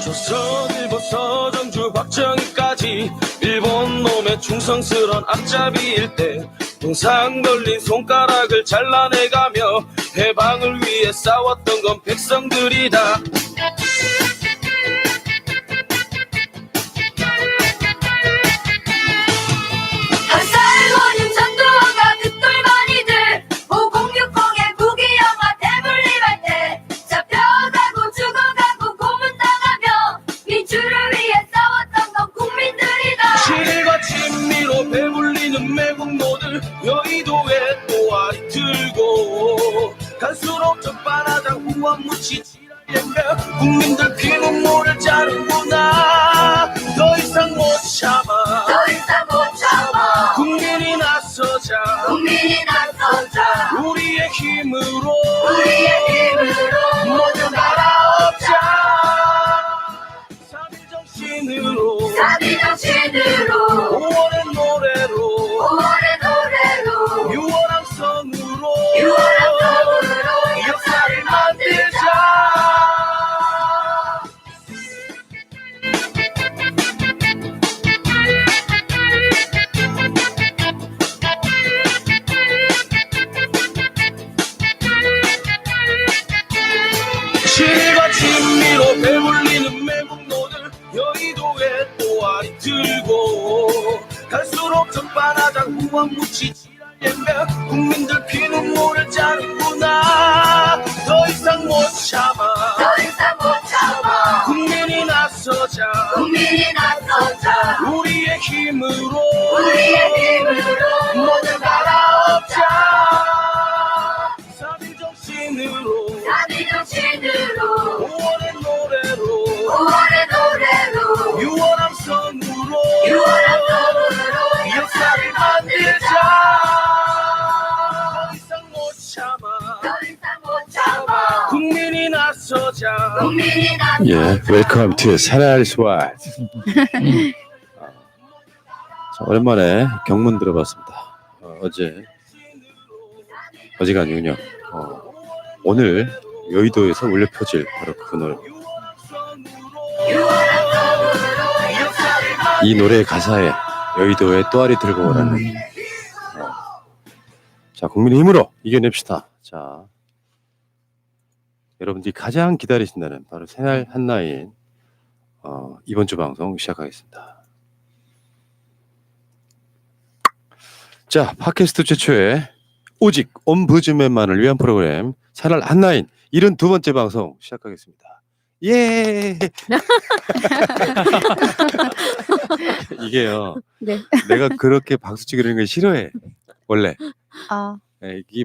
조선, 일본, 서정주, 박정희까지 일본 놈의 충성스런 앞잡이일 때 동상 걸린 손가락을 잘라내가며 해방을 위해 싸웠던 건 백성들이다. 한살원인 전두환과 그 똘마니들 5060의 부기영화 대물림할 때 잡혀가고 죽어가고 고문당하며 민주를 위해 싸웠던 건 국민들이다. 실과 친미로 배불리는 매국노들 여의도에 또아리 들고 갈수록 적반하장 후원무치 지랄yen며 국민들 피눈물을 자르구나. 더 이상 못 참아, 더 이상 못 참아. 국민이 나서자, 국민이 나서자. 우리의 힘으로 모두 갈아엎자. 3일 정신으로 3일 정신으로 5월의 노래로 5월의 노래로 6월 함성으로 6월 함성으로 역사를 만들자. 실과 친미로 배불리는 매국노들 여의도에 또아리 들고 갈수록 적반하장 후원무치 지랄yen며 국민들 피눈물을 자르구나. 더 이상 못 참아, 더 이상 못 참아. 국민이 나서자, 국민이 나서자. 우리의 힘으로 모두 갈아엎자. 3일 정신으로 3일 정신으로 5월의 노래로 5월의 노래로 6월 함성으로 6월 함성으로 역사를 만들자. 더 이상 못 참아, 더 이상 못 참아. 국민이 나서자. 국민이 나서자. 예, 웰컴 투 새날 스왓. 자, 오랜만에 경문 들어봤습니다. 어제가 아니군요. 오늘 여의도에서 울려 퍼질 바로 그 노래. 이 노래의 가사에 여의도에 또아리 들고 오라는. 자, 국민의 힘으로 이겨냅시다. 자, 여러분들이 가장 기다리신다는 바로 새날 한나인 이번 주 방송 시작하겠습니다. 자, 팟캐스트 최초의 오직 옴부즈맨만을 위한 프로그램 새날 한나인 72번째 방송 시작하겠습니다. 예. 이게요. 네. 내가 그렇게 박수치기 이런 걸 싫어해. 원래. 아, 예, 이게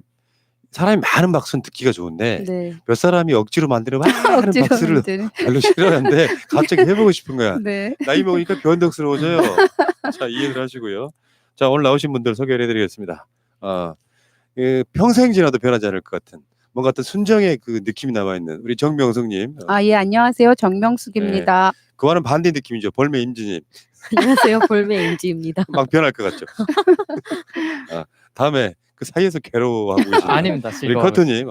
사람이 많은 박수는 듣기가 좋은데 네. 몇 사람이 억지로 만드는 막 하는 억지로 박수를 만드는. 별로 싫어하는데 갑자기 해보고 싶은 거야. 네. 나이 먹으니까 변덕스러워져요. 자, 이해를 하시고요. 자, 오늘 나오신 분들 소개해드리겠습니다. 평생 지나도 변하지 않을 것 같은 뭔가 어떤 순정의 그 느낌이 남아있는 우리 정명숙님. 아, 예, 안녕하세요. 정명숙입니다. 그와는 반대 느낌이죠. 벌매 임지님. 안녕하세요. 볼메 임지입니다. 막 변할 것 같죠. 다음에 그 사이에서 괴로워하고 계시는 아닙니다. 우리 즐거워요. 커트님.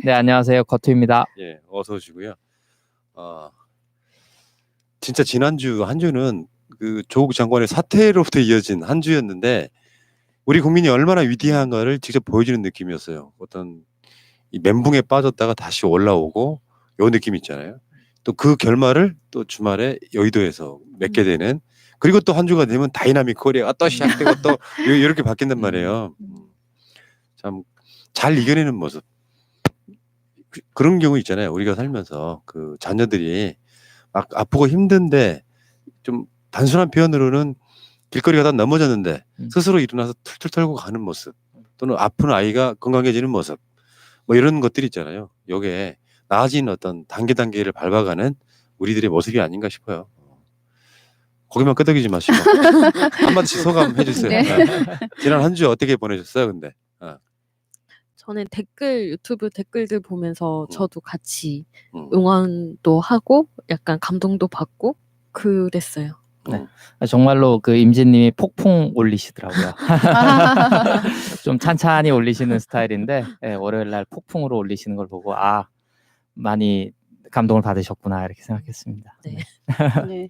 네, 안녕하세요. 커트입니다. 예, 어서 오시고요. 진짜 지난주 한 주는 그 조국 장관의 사퇴로부터 이어진 한 주였는데 우리 국민이 얼마나 위대한가를 직접 보여주는 느낌이었어요. 어떤 이 멘붕에 빠졌다가 다시 올라오고 요 느낌 있잖아요. 또 그 결말을 또 주말에 여의도에서 맺게 되는, 그리고 또 한 주가 되면 다이나믹 코리아가 또 시작되고 또 이렇게 바뀐단 말이에요. 참 잘 이겨내는 모습. 그런 경우 있잖아요. 우리가 살면서 그 자녀들이 막 아프고 힘든데 좀 단순한 표현으로는 길거리 가다 넘어졌는데 스스로 일어나서 툴툴 털고 가는 모습, 또는 아픈 아이가 건강해지는 모습, 뭐 이런 것들이 있잖아요. 요게 나아진 어떤 단계를 밟아가는 우리들의 모습이 아닌가 싶어요. 고개만 끄덕이지 마시고 한마디씩 소감해 주세요. 네. 지난 한 주 어떻게 보내셨어요? 근데 저는 유튜브 댓글들 보면서 저도 같이 음. 응원도 하고 약간 감동도 받고 그랬어요. 네. 정말로 그 임진님이 폭풍 올리시더라고요. 좀 찬찬히 올리시는 스타일인데, 네, 월요일 날 폭풍으로 올리시는 걸 보고 많이 감동을 받으셨구나 이렇게 생각했습니다. 네. 네.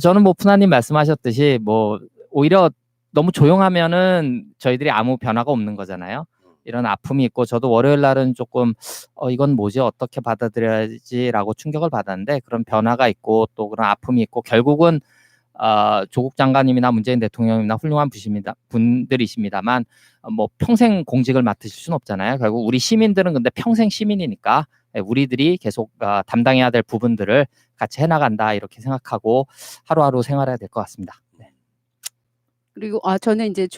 저는 뭐 푸나님 말씀하셨듯이 뭐 오히려 너무 조용하면은 저희들이 아무 변화가 없는 거잖아요. 이런 아픔이 있고 저도 월요일 날은 조금 이건 뭐지 어떻게 받아들여야지라고 충격을 받았는데 그런 변화가 있고 또 그런 아픔이 있고 결국은 조국 장관님이나 문재인 대통령이나 훌륭한 분들이십니다만 뭐 평생 공직을 맡으실 수는 없잖아요. 결국 우리 시민들은 근데 평생 시민이니까 우리들이 계속 담당해야 될 부분들을 같이 해나간다 이렇게 생각하고 하루하루 생활해야 될 것 같습니다. 네. 그리고 저는 이제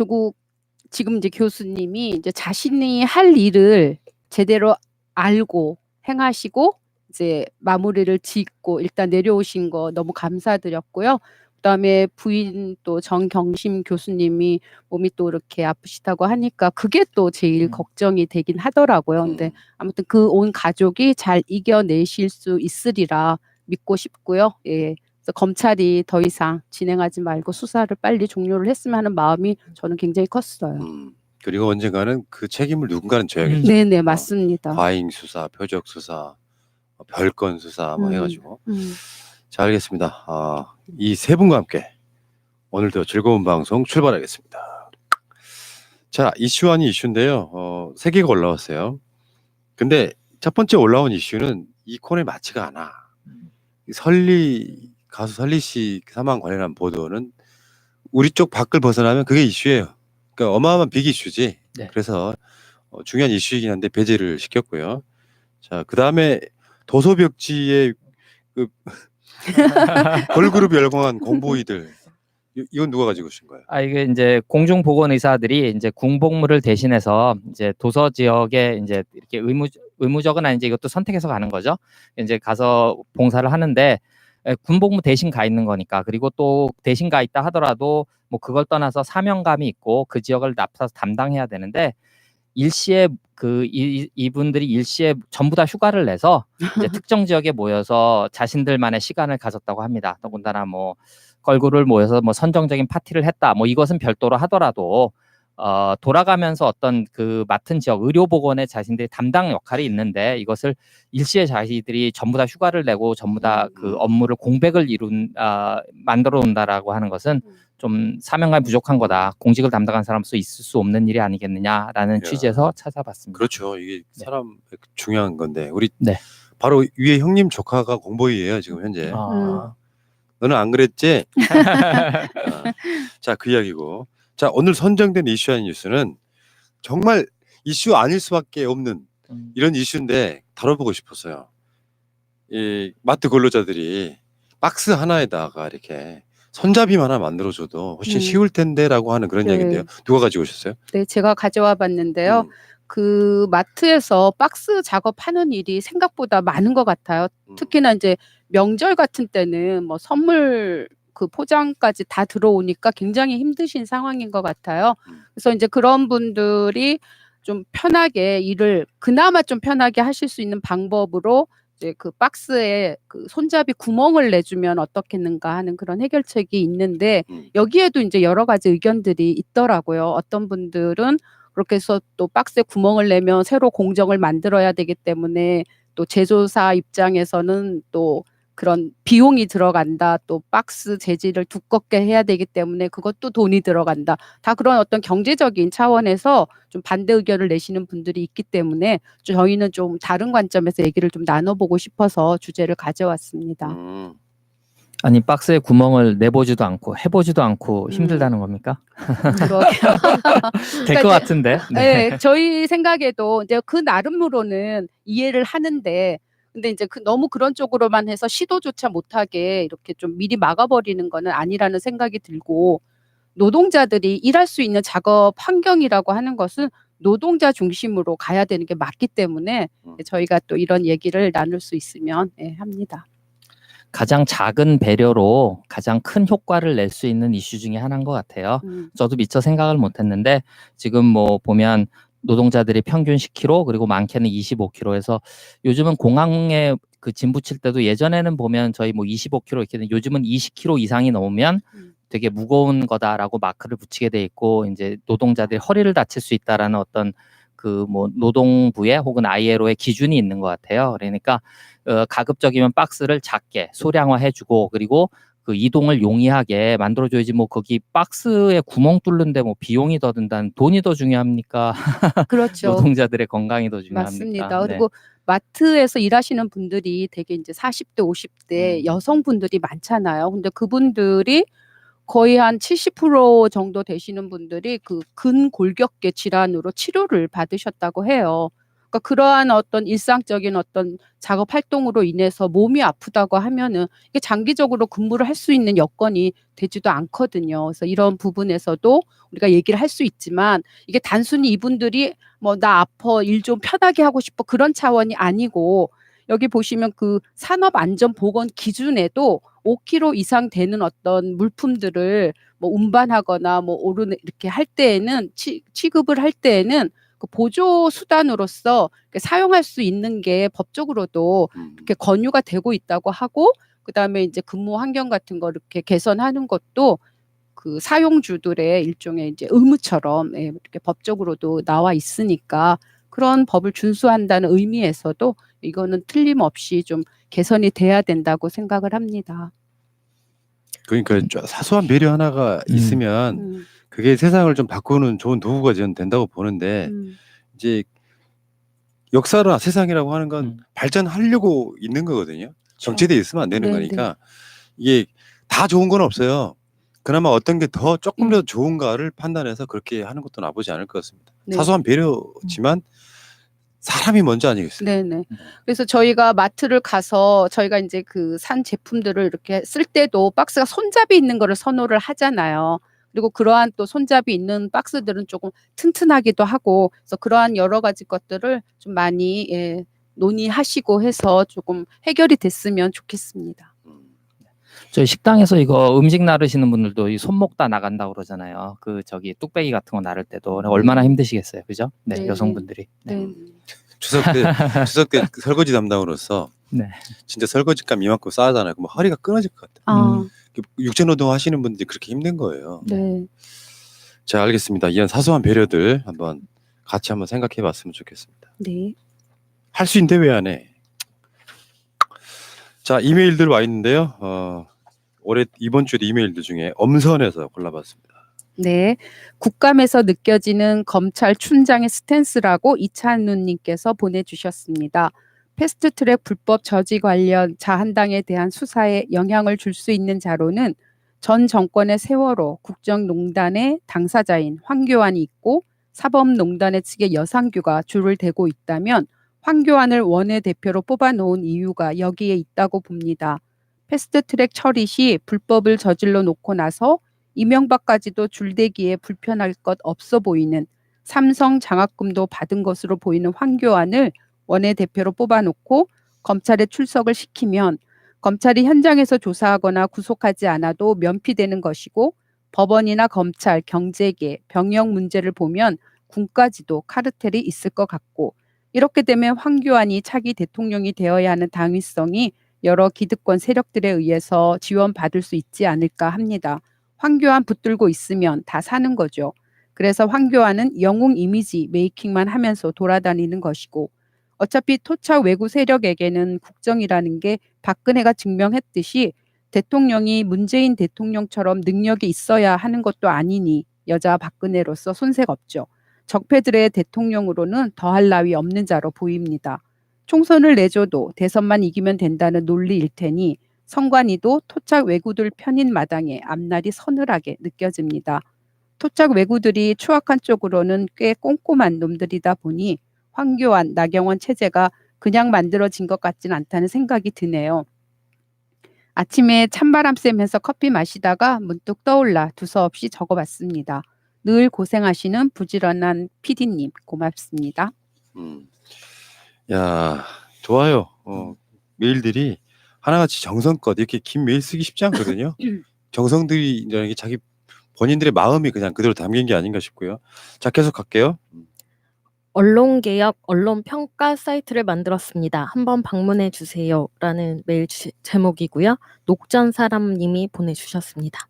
지금 이제 교수님이 이제 자신이 할 일을 제대로 알고 행하시고 이제 마무리를 짓고 일단 내려오신 거 너무 감사드렸고요. 그다음에 부인 또 정경심 교수님이 몸이 또 이렇게 아프시다고 하니까 그게 또 제일 걱정이 되긴 하더라고요. 근데 아무튼 그 온 가족이 잘 이겨내실 수 있으리라 믿고 싶고요. 예. 그래서 검찰이 더 이상 진행하지 말고 수사를 빨리 종료를 했으면 하는 마음이 저는 굉장히 컸어요. 그리고 언젠가는 그 책임을 누군가는 져야겠죠. 네네 맞습니다. 과잉 수사, 표적 수사, 별건 수사 뭐 해가지고. 자, 알겠습니다. 이 세 분과 함께 오늘도 즐거운 방송 출발하겠습니다. 자, 이슈 아닌 이슈인데요. 세 개가 올라왔어요. 근데 첫 번째 올라온 이슈는 이 코너에 맞지가 않아. 가수 설리 씨 사망 관련한 보도는 우리 쪽 밖을 벗어나면 그게 이슈예요. 그러니까 어마어마한 빅 이슈지. 네. 그래서 중요한 이슈이긴 한데 배제를 시켰고요. 자, 그 다음에 도소벽지의 그 걸그룹 열광한 공보이들 이건 누가 가지고 오신 거예요? 이게 이제 공중보건의사들이 이제 군복무를 대신해서 이제 도서 지역에 이제 이렇게 의무적은 아닌지 이것도 선택해서 가는 거죠. 이제 가서 봉사를 하는데 군복무 대신 가 있는 거니까 그리고 또 대신 가 있다 하더라도 뭐 그걸 떠나서 사명감이 있고 그 지역을 나서서 담당해야 되는데 일시에 이분들이 일시에 전부 다 휴가를 내서 이제 특정 지역에 모여서 자신들만의 시간을 가졌다고 합니다. 더군다나 뭐 걸그룹을 모여서 뭐 선정적인 파티를 했다. 뭐 이것은 별도로 하더라도 돌아가면서 어떤 그 맡은 지역 의료보건에 자신들이 담당 역할이 있는데 이것을 일시에 자신들이 전부 다 휴가를 내고 전부 다 그 업무를 공백을 만들어 놓는다라고 하는 것은 좀 사명감이 부족한 거다. 공직을 담당한 사람으로서 있을 수 없는 일이 아니겠느냐라는 취지에서 찾아봤습니다. 그렇죠. 이게 사람 중요한 건데 우리 네. 바로 위에 형님 조카가 공보이예요 지금 현재. 너는 안 그랬지? 자, 그 이야기고. 자, 오늘 선정된 이슈 아닌 뉴스는 정말 이슈 아닐 수밖에 없는 이런 이슈인데 다뤄보고 싶었어요. 이 마트 근로자들이 박스 하나에다가 이렇게 손잡이만 하나 만들어줘도 훨씬 쉬울 텐데라고 하는 그런 네. 얘기인데요. 누가 가지고 오셨어요? 네, 제가 가져와 봤는데요. 그 마트에서 박스 작업하는 일이 생각보다 많은 것 같아요. 특히나 이제 명절 같은 때는 뭐 선물 그 포장까지 다 들어오니까 굉장히 힘드신 상황인 것 같아요. 그래서 이제 그런 분들이 좀 편하게 일을 그나마 좀 편하게 하실 수 있는 방법으로 이제 그 박스에 그 손잡이 구멍을 내주면 어떻겠는가 하는 그런 해결책이 있는데 여기에도 이제 여러 가지 의견들이 있더라고요. 어떤 분들은 그렇게 해서 또 박스에 구멍을 내면 새로 공정을 만들어야 되기 때문에 또 제조사 입장에서는 또 그런 비용이 들어간다. 또 박스 재질을 두껍게 해야 되기 때문에 그것도 돈이 들어간다. 다 그런 어떤 경제적인 차원에서 좀 반대 의견을 내시는 분들이 있기 때문에 저희는 좀 다른 관점에서 얘기를 좀 나눠보고 싶어서 주제를 가져왔습니다. 아니 박스에 구멍을 내보지도 않고 해보지도 않고 힘들다는 겁니까? 될 것 같은데. 네, 저희 생각에도 이제 그 나름으로는 이해를 하는데 근데 이제 너무 그런 쪽으로만 해서 시도조차 못하게 이렇게 좀 미리 막아버리는 거는 아니라는 생각이 들고 노동자들이 일할 수 있는 작업 환경이라고 하는 것은 노동자 중심으로 가야 되는 게 맞기 때문에 저희가 또 이런 얘기를 나눌 수 있으면 합니다. 가장 작은 배려로 가장 큰 효과를 낼 수 있는 이슈 중에 하나인 것 같아요. 저도 미처 생각을 못했는데 지금 뭐 보면 노동자들이 평균 10km 그리고 많게는 25km에서 요즘은 공항에 그 짐 붙일 때도 예전에는 보면 저희 뭐 25km 이렇게 요즘은 20km 이상이 넘으면 되게 무거운 거다라고 마크를 붙이게 돼 있고 이제 노동자들이 허리를 다칠 수 있다라는 어떤 그 뭐 노동부의 혹은 ILO의 기준이 있는 것 같아요. 그러니까 가급적이면 박스를 작게 소량화해주고 그리고 그 이동을 용이하게 만들어줘야지 뭐 거기 박스에 구멍 뚫는데 뭐 비용이 더 든다는 돈이 더 중요합니까? 그렇죠. 노동자들의 건강이 더 중요합니까? 맞습니다. 네. 그리고 마트에서 일하시는 분들이 되게 이제 40대, 50대 여성분들이 많잖아요. 근데 그분들이 거의 한 70% 정도 되시는 분들이 그 근골격계 질환으로 치료를 받으셨다고 해요. 그러니까 그러한 어떤 일상적인 어떤 작업 활동으로 인해서 몸이 아프다고 하면은 이게 장기적으로 근무를 할 수 있는 여건이 되지도 않거든요. 그래서 이런 부분에서도 우리가 얘기를 할 수 있지만 이게 단순히 이분들이 뭐 나 아파 일 좀 편하게 하고 싶어 그런 차원이 아니고 여기 보시면 그 산업안전보건 기준에도 5kg 이상 되는 어떤 물품들을 뭐 운반하거나 뭐 오르는 이렇게 할 때에는 취급을 할 때에는 그 보조 수단으로서 사용할 수 있는 게 법적으로도 이렇게 권유가 되고 있다고 하고 그다음에 이제 근무 환경 같은 거 이렇게 개선하는 것도 그 사용주들의 일종의 이제 의무처럼 이렇게 법적으로도 나와 있으니까 그런 법을 준수한다는 의미에서도 이거는 틀림없이 좀 개선이 돼야 된다고 생각을 합니다. 그러니까 사소한 배려 하나가 있으면 그게 세상을 좀 바꾸는 좋은 도구가 저는 된다고 보는데 이제 역사나 세상이라고 하는 건 발전하려고 있는 거거든요. 정체되어 있으면 안 되는 거니까 이게 다 좋은 건 없어요. 그나마 어떤 게 더 조금 더 좋은가를 판단해서 그렇게 하는 것도 나쁘지 않을 것 같습니다. 네. 사소한 배려지만 사람이 먼저 아니겠어요? 네네. 그래서 저희가 마트를 가서 저희가 이제 그 산 제품들을 이렇게 쓸 때도 박스가 손잡이 있는 거를 선호를 하잖아요. 그리고 그러한 또 손잡이 있는 박스들은 조금 튼튼하기도 하고 그래서 그러한 여러 가지 것들을 좀 많이 논의하시고 해서 조금 해결이 됐으면 좋겠습니다. 저희 식당에서 이거 음식 나르시는 분들도 이 손목 다 나간다고 그러잖아요. 그 저기 뚝배기 같은 거 나를 때도 얼마나 힘드시겠어요, 그죠? 네, 네. 여성분들이. 네. 추석 때 설거지 담당으로서 네. 진짜 설거지감 이만큼 쌓아잖아요. 그럼 허리가 끊어질 것 같아요. 육체노동 하시는 분들이 그렇게 힘든 거예요. 네. 자, 알겠습니다. 이런 사소한 배려들 한번 같이 한번 생각해 봤으면 좋겠습니다. 네. 할 수 있는데 왜 안 해? 자, 이메일들 와 있는데요. 이번 주에 이메일들 중에 엄선해서 골라봤습니다. 네. 국감에서 느껴지는 검찰 춘장의 스탠스라고 이찬훈님께서 보내주셨습니다. 패스트트랙 불법 저지 관련 자한당에 대한 수사에 영향을 줄 수 있는 자료는 전 정권의 세월호 국정농단의 당사자인 황교안이 있고 사법농단의 측의 여상규가 줄을 대고 있다면 황교안을 원내대표로 뽑아놓은 이유가 여기에 있다고 봅니다. 패스트트랙 처리 시 불법을 저질러 놓고 나서 이명박까지도 줄대기에 불편할 것 없어 보이는 삼성 장학금도 받은 것으로 보이는 황교안을 원내대표로 뽑아놓고 검찰에 출석을 시키면 검찰이 현장에서 조사하거나 구속하지 않아도 면피되는 것이고 법원이나 검찰, 경제계, 병역 문제를 보면 군까지도 카르텔이 있을 것 같고 이렇게 되면 황교안이 차기 대통령이 되어야 하는 당위성이 여러 기득권 세력들에 의해서 지원받을 수 있지 않을까 합니다. 황교안 붙들고 있으면 다 사는 거죠. 그래서 황교안은 영웅 이미지 메이킹만 하면서 돌아다니는 것이고 어차피 토착 외구 세력에게는 국정이라는 게 박근혜가 증명했듯이 대통령이 문재인 대통령처럼 능력이 있어야 하는 것도 아니니 여자 박근혜로서 손색 없죠. 적폐들의 대통령으로는 더할 나위 없는 자로 보입니다. 총선을 내줘도 대선만 이기면 된다는 논리일 테니 선관위도 토착 외구들 편인 마당에 앞날이 서늘하게 느껴집니다. 토착 외구들이 추악한 쪽으로는 꽤 꼼꼼한 놈들이다 보니 황교안, 나경원 체제가 그냥 만들어진 것 같진 않다는 생각이 드네요. 아침에 찬바람 쐬면서 커피 마시다가 문득 떠올라 두서없이 적어봤습니다. 늘 고생하시는 부지런한 PD님 고맙습니다. 야, 좋아요. 메일들이 하나같이 정성껏 이렇게 긴 메일 쓰기 쉽지 않거든요. 정성들이 이제 자기 본인들의 마음이 그냥 그대로 담긴 게 아닌가 싶고요. 자, 계속 갈게요. 언론개혁, 언론평가 사이트를 만들었습니다. 한번 방문해 주세요라는 메일 제목이고요. 녹전사람님이 보내주셨습니다.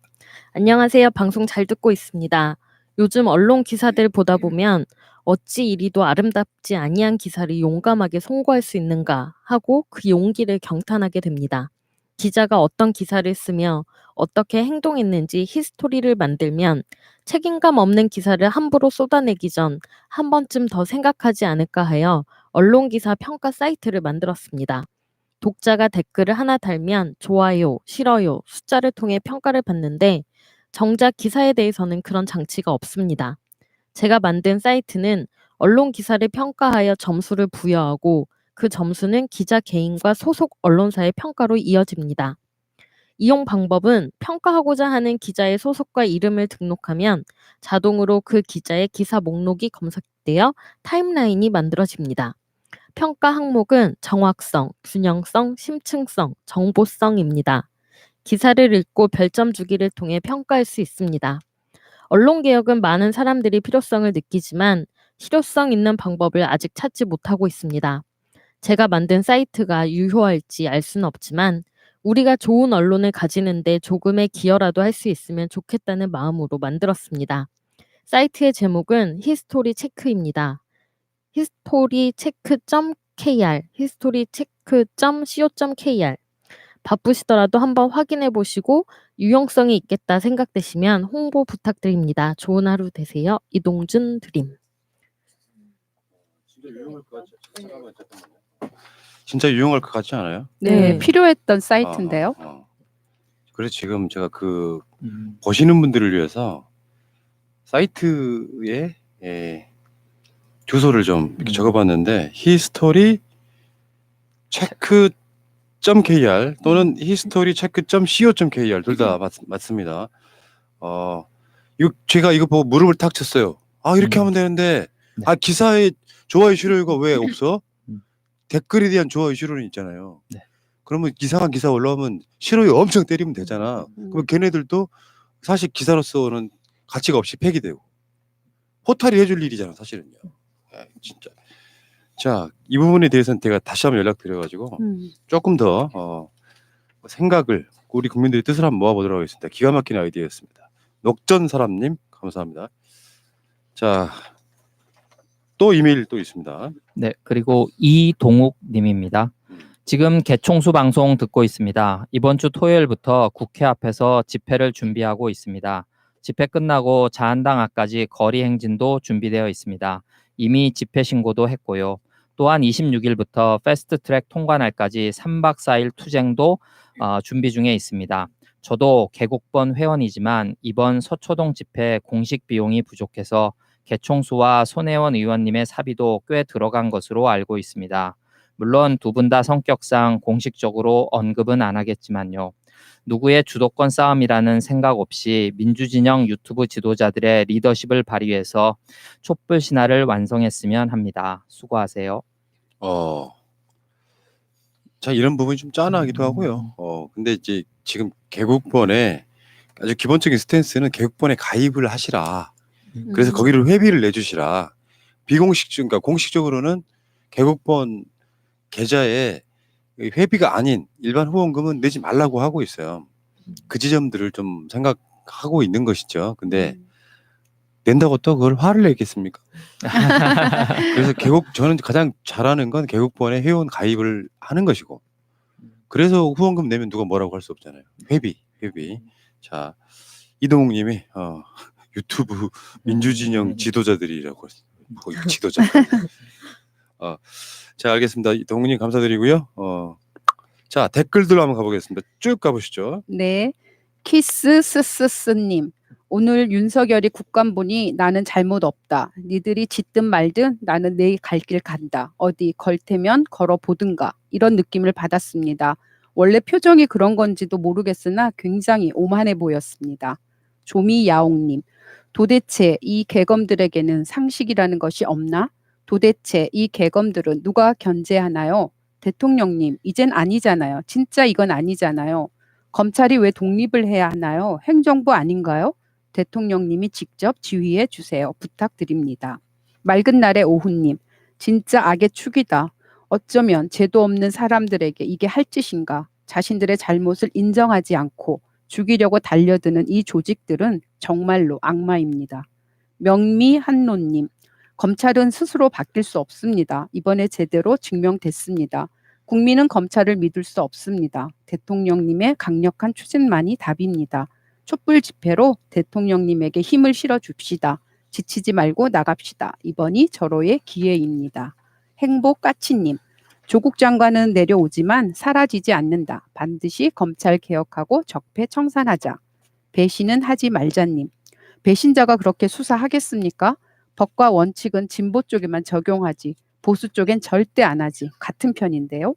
안녕하세요. 방송 잘 듣고 있습니다. 요즘 언론 기사들 보다 보면 어찌 이리도 아름답지 아니한 기사를 용감하게 송고할 수 있는가 하고 그 용기를 경탄하게 됩니다. 기자가 어떤 기사를 쓰며 어떻게 행동했는지 히스토리를 만들면 책임감 없는 기사를 함부로 쏟아내기 전 한 번쯤 더 생각하지 않을까 하여 언론기사 평가 사이트를 만들었습니다. 독자가 댓글을 하나 달면 좋아요, 싫어요, 숫자를 통해 평가를 받는데 정작 기사에 대해서는 그런 장치가 없습니다. 제가 만든 사이트는 언론 기사를 평가하여 점수를 부여하고 그 점수는 기자 개인과 소속 언론사의 평가로 이어집니다. 이용 방법은 평가하고자 하는 기자의 소속과 이름을 등록하면 자동으로 그 기자의 기사 목록이 검색되어 타임라인이 만들어집니다. 평가 항목은 정확성, 균형성, 심층성, 정보성입니다. 기사를 읽고 별점 주기를 통해 평가할 수 있습니다. 언론개혁은 많은 사람들이 필요성을 느끼지만 실효성 있는 방법을 아직 찾지 못하고 있습니다. 제가 만든 사이트가 유효할지 알 수는 없지만 우리가 좋은 언론을 가지는데 조금의 기여라도 할 수 있으면 좋겠다는 마음으로 만들었습니다. 사이트의 제목은 히스토리 체크입니다. historycheck.kr, historycheck.co.kr. 바쁘시더라도 한번 확인해 보시고 유용성이 있겠다 생각되시면 홍보 부탁드립니다. 좋은 하루 되세요. 이동준 드림. 진짜 유용할 것 같지 않아요? 네, 네. 필요했던 사이트인데요. 그래서 지금 제가 그 보시는 분들을 위해서 사이트에 주소를 좀 이렇게 적어봤는데 history check.kr 또는 history check.co.kr 둘 다 맞습니다. 이거 제가 이거 보고 무릎을 탁 쳤어요. 아 이렇게 하면 되는데 네. 아 기사에 좋아요 싫어요가 왜 없어? 음. 댓글에 대한 좋아요 싫어요는 있잖아요. 네. 그러면 이상한 기사 올라오면 싫어요 엄청 때리면 되잖아. 그럼 걔네들도 사실 기사로서는 가치가 없이 폐기되고 포탈이 해줄 일이잖아 사실은요. 진짜. 자, 이 부분에 대해서는 제가 다시 한번 연락드려가지고 조금 더 생각을 우리 국민들의 뜻을 한번 모아보도록 하겠습니다. 기가 막힌 아이디어였습니다. 녹전 사람님 감사합니다. 자, 또 이메일 또 있습니다. 네, 그리고 이동욱 님입니다. 지금 개총수 방송 듣고 있습니다. 이번 주 토요일부터 국회 앞에서 집회를 준비하고 있습니다. 집회 끝나고 자한당 앞까지 거리 행진도 준비되어 있습니다. 이미 집회 신고도 했고요. 또한 26일부터 패스트트랙 통과 날까지 3박 4일 투쟁도 준비 중에 있습니다. 저도 개국본 회원이지만 이번 서초동 집회 공식 비용이 부족해서 개총수와 손혜원 의원님의 사비도 꽤 들어간 것으로 알고 있습니다. 물론 두 분 다 성격상 공식적으로 언급은 안 하겠지만요. 누구의 주도권 싸움이라는 생각 없이 민주진영 유튜브 지도자들의 리더십을 발휘해서 촛불 신화를 완성했으면 합니다. 수고하세요. 자 이런 부분이 좀 짠하기도 하고요. 근데 이제 지금 개국본에 아주 기본적인 스탠스는 개국본에 가입을 하시라. 그래서 거기를 회비를 내주시라. 그러니까 공식적으로는 개국본 계좌에 회비가 아닌 일반 후원금은 내지 말라고 하고 있어요. 그 지점들을 좀 생각하고 있는 것이죠. 근데 낸다고 또 그걸 화를 내겠습니까? 그래서 저는 가장 잘하는 건 개국본에 회원 가입을 하는 것이고 그래서 후원금 내면 누가 뭐라고 할 수 없잖아요. 회비. 자 이동욱님이 유튜브 민주진영 지도자들이라고 했어요. 지도자. 자 알겠습니다. 동욱님 감사드리고요. 자 댓글들 한번 가보겠습니다. 쭉 가보시죠. 네, 키스스스스님. 오늘 윤석열이 국감 보니 나는 잘못 없다. 니들이 짖든 말든 나는 내 갈 길 간다. 어디 걸 테면 걸어보든가. 이런 느낌을 받았습니다. 원래 표정이 그런 건지도 모르겠으나 굉장히 오만해 보였습니다. 조미야옹님. 도대체 이 개검들에게는 상식이라는 것이 없나? 도대체 이 개검들은 누가 견제하나요? 대통령님, 이젠 아니잖아요. 진짜 이건 아니잖아요. 검찰이 왜 독립을 해야 하나요? 행정부 아닌가요? 대통령님이 직접 지휘해 주세요. 부탁드립니다. 맑은 날의 오후님, 진짜 악의 축이다. 어쩌면 죄도 없는 사람들에게 이게 할 짓인가? 자신들의 잘못을 인정하지 않고 죽이려고 달려드는 이 조직들은 정말로 악마입니다. 명미한노님, 검찰은 스스로 바뀔 수 없습니다. 이번에 제대로 증명됐습니다. 국민은 검찰을 믿을 수 없습니다. 대통령님의 강력한 추진만이 답입니다. 촛불 집회로 대통령님에게 힘을 실어줍시다. 지치지 말고 나갑시다. 이번이 절호의 기회입니다. 행복까치님, 조국 장관은 내려오지만 사라지지 않는다. 반드시 검찰 개혁하고 적폐 청산하자. 배신은 하지 말자님, 배신자가 그렇게 수사하겠습니까? 법과 원칙은 진보 쪽에만 적용하지 보수 쪽엔 절대 안 하지. 같은 편인데요.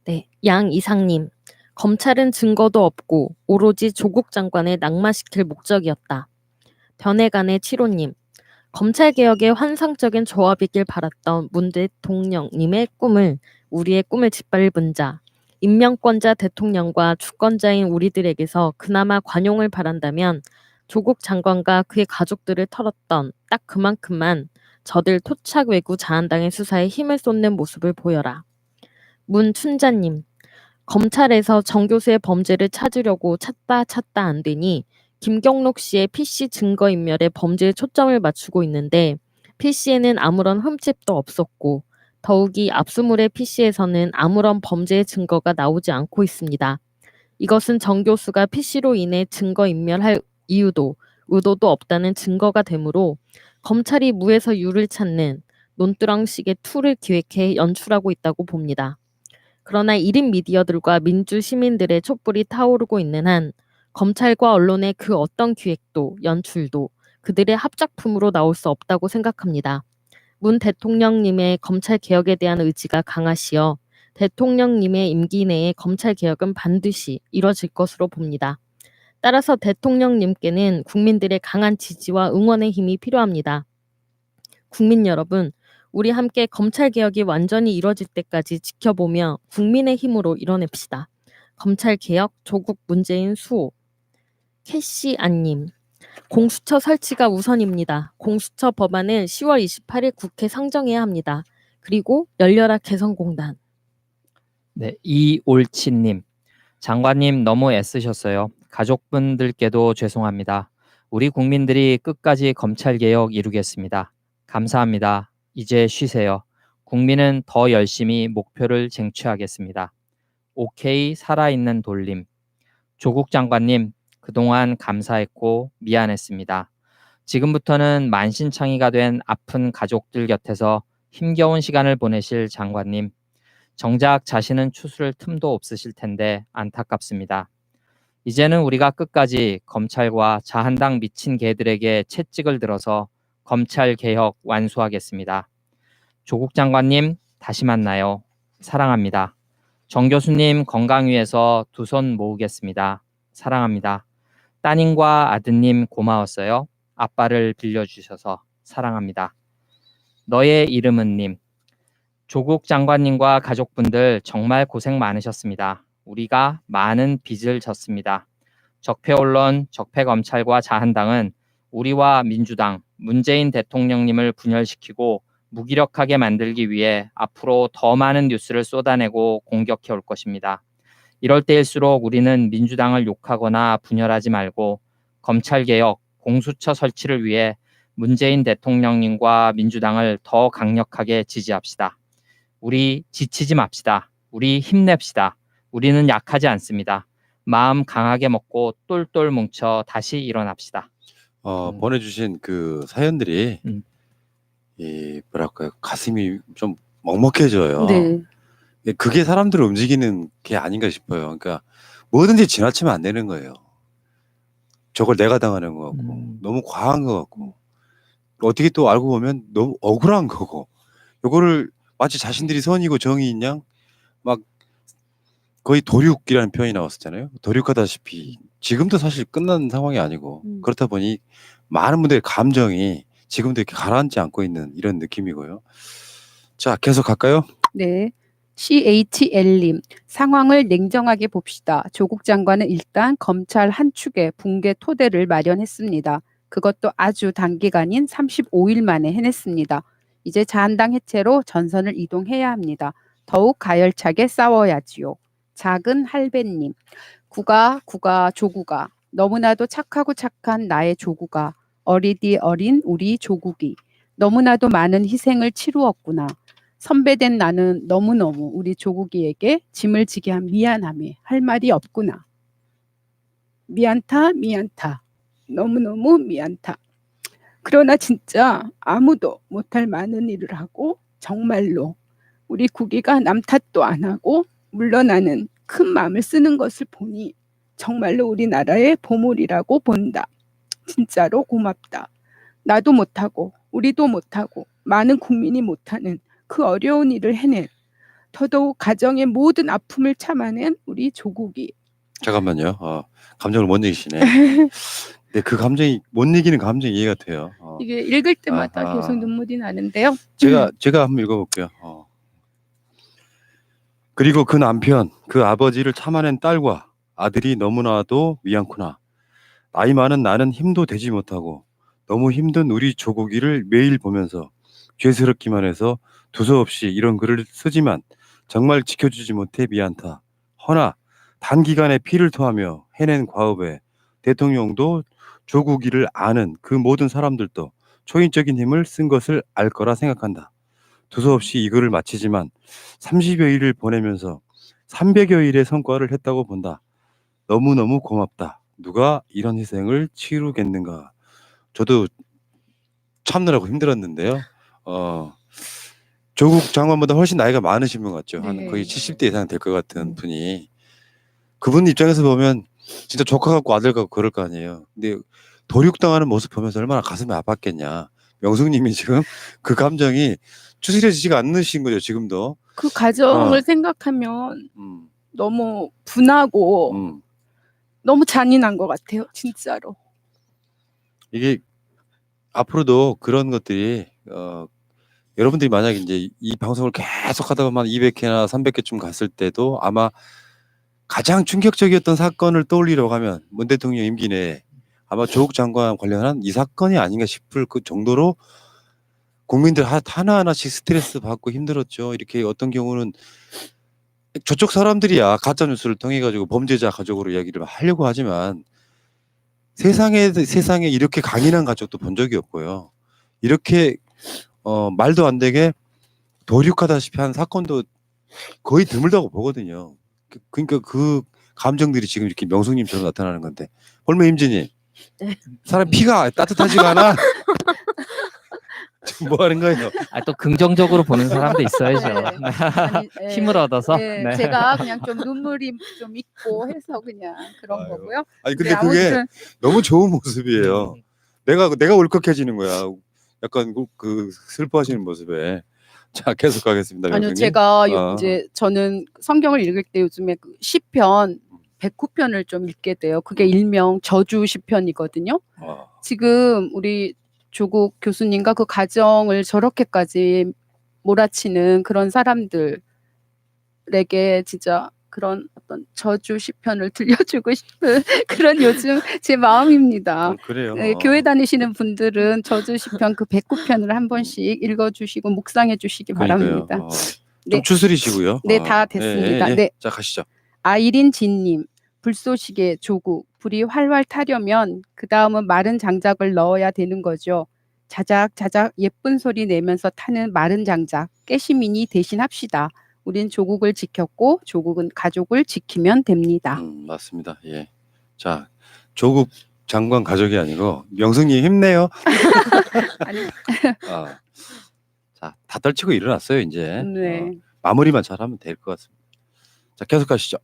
네, 양이상님. 검찰은 증거도 없고 오로지 조국 장관을 낙마시킬 목적이었다. 변해간의 7호님. 검찰개혁의 환상적인 조합이길 바랐던 문 대통령님의 꿈을 우리의 꿈을 짓밟은 자. 임명권자 대통령과 주권자인 우리들에게서 그나마 관용을 바란다면 조국 장관과 그의 가족들을 털었던 딱 그만큼만 저들 토착 외구 자한당의 수사에 힘을 쏟는 모습을 보여라. 문춘자님, 검찰에서 정교수의 범죄를 찾으려고 찾다 안 되니 김경록 씨의 PC 증거인멸에 범죄에 초점을 맞추고 있는데 PC에는 아무런 흠집도 없었고 더욱이 압수물의 PC에서는 아무런 범죄의 증거가 나오지 않고 있습니다. 이것은 정교수가 PC로 인해 증거인멸할 이유도 의도도 없다는 증거가 되므로 검찰이 무에서 유를 찾는 논두렁식의 툴을 기획해 연출하고 있다고 봅니다. 그러나 1인 미디어들과 민주 시민들의 촛불이 타오르고 있는 한 검찰과 언론의 그 어떤 기획도 연출도 그들의 합작품으로 나올 수 없다고 생각합니다. 문 대통령님의 검찰 개혁에 대한 의지가 강하시어 대통령님의 임기 내에 검찰 개혁은 반드시 이뤄질 것으로 봅니다. 따라서 대통령님께는 국민들의 강한 지지와 응원의 힘이 필요합니다. 국민 여러분, 우리 함께 검찰 개혁이 완전히 이뤄질 때까지 지켜보며 국민의 힘으로 이뤄냅시다. 검찰 개혁, 조국 문재인 수호. 캐시안님, 공수처 설치가 우선입니다. 공수처 법안을 10월 28일 국회 상정해야 합니다. 그리고 열려라 개성공단. 네, 이올치님, 장관님 너무 애쓰셨어요. 가족분들께도 죄송합니다. 우리 국민들이 끝까지 검찰개혁 이루겠습니다. 감사합니다. 이제 쉬세요. 국민은 더 열심히 목표를 쟁취하겠습니다. 오케이 살아있는 돌림. 조국 장관님, 그동안 감사했고 미안했습니다. 지금부터는 만신창이가 된 아픈 가족들 곁에서 힘겨운 시간을 보내실 장관님. 정작 자신은 추스를 틈도 없으실 텐데 안타깝습니다. 이제는 우리가 끝까지 검찰과 자한당 미친 개들에게 채찍을 들어서 검찰 개혁 완수하겠습니다. 조국 장관님, 다시 만나요. 사랑합니다. 정 교수님 건강 위해서 두 손 모으겠습니다. 사랑합니다. 따님과 아드님 고마웠어요. 아빠를 빌려주셔서 사랑합니다. 너의 이름은 님. 조국 장관님과 가족분들 정말 고생 많으셨습니다. 우리가 많은 빚을 졌습니다. 적폐 언론, 적폐 검찰과 자한당은 우리와 민주당, 문재인 대통령님을 분열시키고 무기력하게 만들기 위해 앞으로 더 많은 뉴스를 쏟아내고 공격해 올 것입니다. 이럴 때일수록 우리는 민주당을 욕하거나 분열하지 말고 검찰개혁, 공수처 설치를 위해 문재인 대통령님과 민주당을 더 강력하게 지지합시다. 우리 지치지 맙시다. 우리 힘냅시다. 우리는 약하지 않습니다. 마음 강하게 먹고 똘똘 뭉쳐 다시 일어납시다. 보내주신 그 사연들이 뭐랄까요, 가슴이 좀 먹먹해져요. 네. 그게 사람들을 움직이는 게 아닌가 싶어요. 그러니까 뭐든지 지나치면 안 되는 거예요. 저걸 내가 당하는 것 같고 너무 과한 것 같고 어떻게 또 알고 보면 너무 억울한 거고 요거를 마치 자신들이 선이고 정의인 양 막 거의 도륙이라는 표현이 나왔었잖아요. 도륙하다시피 지금도 사실 끝난 상황이 아니고 그렇다 보니 많은 분들의 감정이 지금도 이렇게 가라앉지 않고 있는 이런 느낌이고요. 자, 계속 갈까요? 네. CHL님, 상황을 냉정하게 봅시다. 조국 장관은 일단 검찰 한 축의 붕괴 토대를 마련했습니다. 그것도 아주 단기간인 35일 만에 해냈습니다. 이제 자한당 해체로 전선을 이동해야 합니다. 더욱 가열차게 싸워야지요. 작은 할배님, 구가 조구가 너무나도 착하고 착한 나의 조구가 어리디 어린 우리 조국이 너무나도 많은 희생을 치루었구나. 선배된 나는 너무너무 우리 조국이에게 짐을 지게 한 미안함에 할 말이 없구나. 미안타 미안타 너무너무 미안타. 그러나 진짜 아무도 못할 많은 일을 하고 정말로 우리 국위가 남 탓도 안 하고 물러나는 큰 마음을 쓰는 것을 보니 정말로 우리나라의 보물이라고 본다. 진짜로 고맙다. 나도 못하고 우리도 못하고 많은 국민이 못하는 그 어려운 일을 해낸 더더욱 가정의 모든 아픔을 참아낸 우리 조국이 잠깐만요. 감정을 못 이기시네. 근데 그 감정이 못 이기는 감정이 이해가 돼요. 이게 읽을 때마다 아하. 계속 눈물이 나는데요. 제가 한번 읽어볼게요. 그리고 그 남편, 그 아버지를 참아낸 딸과 아들이 너무나도 미안구나. 나이 많은 나는 힘도 되지 못하고 너무 힘든 우리 조국이를 매일 보면서 죄스럽기만 해서 두서없이 이런 글을 쓰지만 정말 지켜주지 못해 미안타. 허나 단기간에 피를 토하며 해낸 과업에 대통령도 조국이를 아는 그 모든 사람들도 초인적인 힘을 쓴 것을 알 거라 생각한다. 두서없이 이 글을 마치지만 30여 일을 보내면서 300여 일의 성과를 했다고 본다. 너무너무 고맙다. 누가 이런 희생을 치르겠는가. 저도 참느라고 힘들었는데요. 조국 장관보다 훨씬 나이가 많으신 분 같죠. 한 네. 거의 70대 이상 될 것 같은 분이. 그분 입장에서 보면 진짜 조카 같고 아들 같고 그럴 거 아니에요. 근데 도륙당하는 모습 보면서 얼마나 가슴이 아팠겠냐. 명숙님이 지금 그 감정이 추스려지지가 않으신 거죠. 지금도. 그 가정을 생각하면 음, 너무 분하고 음. 너무 잔인한 것 같아요. 진짜로. 이게 앞으로도 그런 것들이 여러분들이 만약에 이제 이 방송을 계속 하다 보면 200회나 300회쯤 갔을 때도 아마 가장 충격적이었던 사건을 떠올리려고 하면 문 대통령 임기 내에 아마 조국 장관 관련한 이 사건이 아닌가 싶을 그 정도로 국민들 하나하나씩 스트레스 받고 힘들었죠. 이렇게 어떤 경우는 저쪽 사람들이야 가짜 뉴스를 통해 가지고 범죄자 가족으로 이야기를 하려고 하지만 세상에 이렇게 강인한 가족도 본 적이 없고요. 이렇게 말도 안 되게 도륙하다시피 한 사건도 거의 드물다고 보거든요. 그러니까 그 감정들이 지금 이렇게 명숙님처럼 나타나는 건데. 홀매 임진님, 네. 사람 피가 따뜻하지가 않아. 지금 뭐 하는 거예요? 또 긍정적으로 보는 사람도 있어야죠. 네. 아니, 예. 힘을 얻어서. 네, 네. 제가 그냥 좀 눈물이 좀 있고 해서 그냥 그런 아유. 거고요. 아니 근데 네, 그게 아무튼 너무 좋은 모습이에요. 내가 울컥해지는 거야. 약간 그 슬퍼하시는 모습에. 자, 계속 가겠습니다. 아니요, 명숙님. 제가 어. 이제 저는 성경을 읽을 때 요즘에 그 시편 109편을 좀 읽게 돼요. 그게 일명 저주 시편이거든요. 지금 우리 조국 교수님과 그 가정을 저렇게까지 몰아치는 그런 사람들에게 진짜 그런 어떤 저주 시편을 들려주고 싶은 그런 요즘 제 마음입니다. 그래요. 네, 교회 다니시는 분들은 저주 시편 그 109편을 한 번씩 읽어주시고 묵상해 주시기 그러니까요. 바랍니다. 좀 네. 추스리시고요. 네, 다 됐습니다. 네. 자, 가시죠. 아이린 진님, 불쏘시개 조국, 불이 활활 타려면 그 다음은 마른 장작을 넣어야 되는 거죠. 자작자작 예쁜 소리 내면서 타는 마른 장작, 깨시민이 대신합시다. 우린 조국을 지켰고 조국은 가족을 지키면 됩니다. 맞습니다. 예. 자, 조국 장관 가족이 아니고 명숙님 힘내요. 아니, 자, 다 떨치고 일어났어요 이제. 네. 마무리만 잘하면 될 것 같습니다. 자, 계속 가시죠.